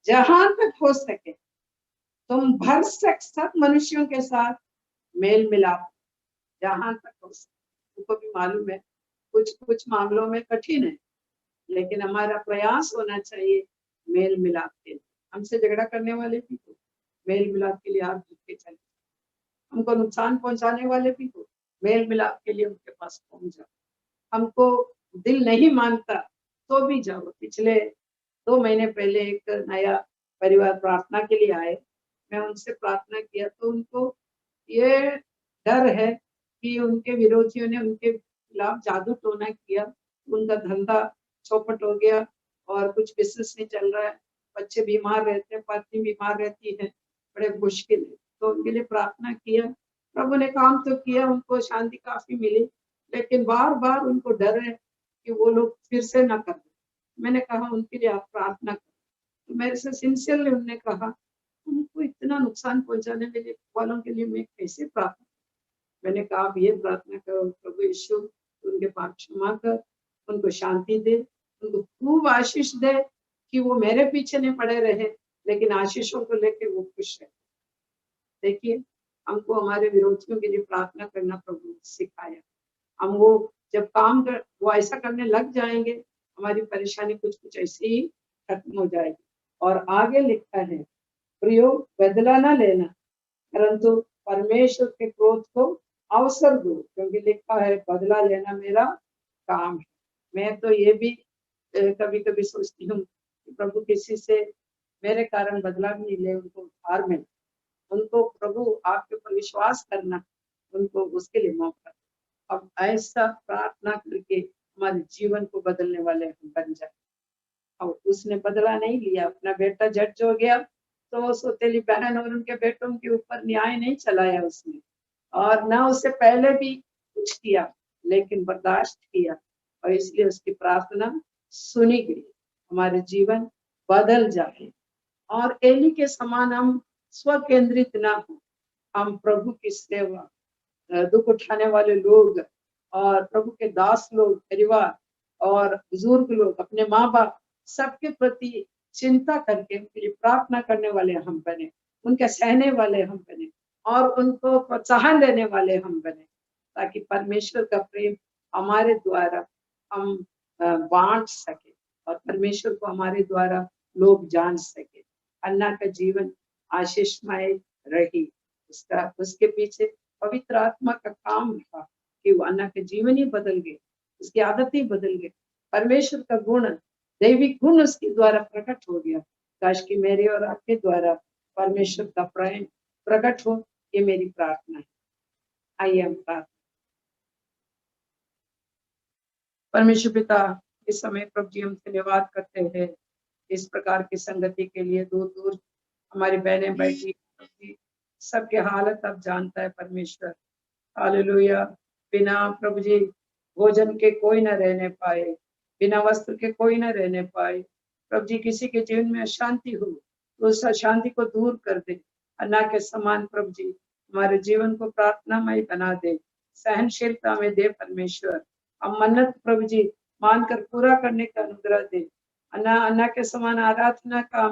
जहां तक हो सके तुम भरसक सब मनुष्यों के साथ मेल मिलाप, जहां तक हो सके। तुमको भी मालूम है कुछ मामलों में कठिन है, लेकिन हमारा प्रयास होना चाहिए मेल मिलाप के लिए। हमसे झगड़ा करने वाले भी हो, मेल मिलाप के लिए आप झुक के चले। हमको नुकसान पहुंचाने वाले भी हो, मेल मिलाप के लिए उनके पास पहुंच जाओ। हमको दिल नहीं मानता तो भी जाओ। पिछले 2 महीने पहले एक नया परिवार प्रार्थना के लिए आए, मैं उनसे प्रार्थना किया तो उनको ये डर है कि उनके विरोधियों ने उनके खिलाफ जादू टोना किया, उनका धंधा चौपट हो गया और कुछ बिजनेस नहीं चल रहा है, बच्चे बीमार रहते हैं, पत्नी बीमार रहती है, बड़े मुश्किल है। तो उनके लिए प्रार्थना किया, प्रभु ने काम तो किया, उनको शांति काफी मिली, लेकिन बार बार उनको डर है कि वो लोग फिर से ना कर। मैंने कहा उनके लिए आप प्रार्थना करो। तो मेरे से सिंसियरली उन्होंने कहा उनको इतना नुकसान पहुंचाने वालों के लिए मैं कैसे प्रार्थना। मैंने कहा आप ये प्रार्थना करो, प्रभु यीशु उनके पाप क्षमा कर, उनको शांति दे, उनको खूब आशीष दे कि वो मेरे पीछे नहीं पड़े रहे, लेकिन आशीषों को लेके वो खुश रहे। देखिए हमको हमारे विरोधियों के लिए प्रार्थना करना प्रभु सिखाया। हम वो जब काम कर वो ऐसा करने लग जाएंगे, हमारी परेशानी कुछ कुछ ऐसी ही खत्म हो जाएगी। और आगे लिखा है, प्रयोग बदला ना लेना, परंतु परमेश्वर के क्रोध को अवसर दो, क्योंकि लिखा है बदला लेना मेरा काम है। मैं तो ये भी कभी कभी सोचती हूँ कि प्रभु किसी से मेरे कारण बदला नहीं ले, उनको उद्धार मिले, उनको प्रभु आपके ऊपर विश्वास करना, उनको उसके लिए मौका। अब ऐसा प्रार्थना करके हमारे जीवन को बदलने वाले हम बन जाए। अब उसने बदला नहीं लिया, अपना बेटा जज हो गया तो सौतेली बहन और उनके बेटों के ऊपर न्याय नहीं चलाया उसने, और ना उससे पहले भी कुछ किया, लेकिन बर्दाश्त किया, और इसलिए उसकी प्रार्थना सुनी गई। हमारे जीवन बदल जाए और एली के समान हम स्व केंद्रित ना हो, हम प्रभु की सेवा, दुख उठाने वाले लोग और प्रभु के दास लोग, परिवार और बुजुर्ग लोग, अपने माँ बाप सबके प्रति चिंता करके उनके लिए प्रार्थना करने वाले हम बने, उनके सहने वाले हम बने और उनको प्रोत्साहन देने वाले हम बने, ताकि परमेश्वर का प्रेम हमारे द्वारा हम बांट सके और परमेश्वर को हमारे द्वारा लोग जान सके। अन्ना का जीवन आशीषमय रही, उसके पीछे पवित्र आत्मा का काम था कि वो अन्ना के जीवन ही बदल गए, उसकी आदत ही बदल गई, परमेश्वर का गुण, दैविक गुण उसके द्वारा प्रकट हो गया। काश कि मेरे और आपके द्वारा परमेश्वर का प्रेम प्रकट हो, ये मेरी प्रार्थना है। आइए हम प्रार्थना। परमेश्वर पिता, इस समय प्रभु जी हम धन्यवाद करते हैं इस प्रकार की संगति के लिए। दूर दूर हमारी बहनें बैठी, सबके हालत अब जानता है परमेश्वर। हालेलुया। बिना प्रभु जी भोजन के कोई न रहने पाए, बिना वस्त्र के कोई न रहने पाए। प्रभु जी किसी के जीवन में अशांति हो तो उस अशांति को दूर कर दे। अन्ना के समान प्रभु जी हमारे जीवन को प्रार्थनामय बना दे, सहनशीलता में दे परमेश्वर। हम मन्नत प्रभु जी मानकर पूरा करने का अनुग्रह दे। अन्ना के समान आराधना का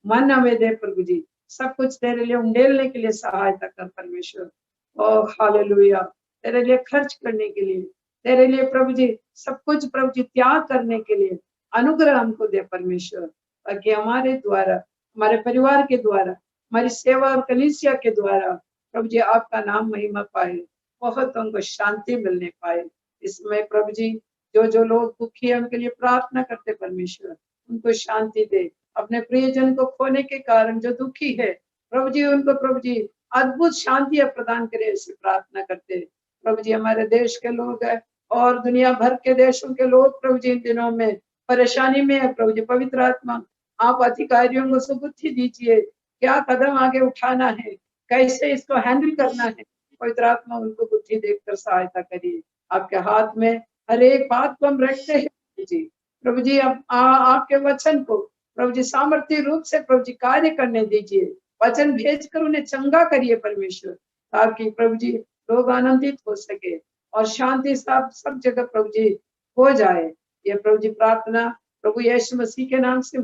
मन हमें दे प्रभु जी। सब कुछ तेरे लिए उंडेलने के लिए सहायता कर परमेश्वर। Oh hallelujah. तेरे लिए खर्च करने के लिए, तेरे लिए प्रभु जी सब कुछ प्रभु जी त्याग करने के लिए अनुग्रह हमको दे परमेश्वर, ताकि हमारे द्वारा, हमारे परिवार के द्वारा, हमारी सेवा और कलीसिया के द्वारा प्रभु जी आपका नाम महिमा पाए, बहुत उनको शांति मिलने पाए। इसमें प्रभु जी जो जो लोग दुखी है उनके लिए प्रार्थना करते परमेश्वर, उनको शांति दे। अपने प्रियजन को खोने के कारण जो दुखी है प्रभु जी, उनको प्रभु जी अद्भुत शांति प्रदान करे, ऐसी प्रार्थना करते। प्रभु जी हमारे देश के लोग है और दुनिया भर के देशों के लोग प्रभु जी इन दिनों में परेशानी में है। प्रभु जी पवित्र आत्मा आप अधिकारियों को सुबुद्धि दीजिए, क्या कदम आगे उठाना है, कैसे इसको हैंडल करना है। पवित्र आत्मा उनको बुद्धि देकर सहायता करिए। आपके हाथ में हर एक बात को हम रखते हैं प्रभु जी। प्रभु जी आपके वचन को प्रभु जी सामर्थ्य रूप से प्रभु जी कार्य करने दीजिए। वचन भेजकर उन्हें चंगा करिए परमेश्वर, ताकि प्रभु जी लोग आनंदित हो सके और शांति सब जगह प्रभु जी हो जाए। ये प्रभु जी प्रार्थना प्रभु यीशु मसीह के नाम से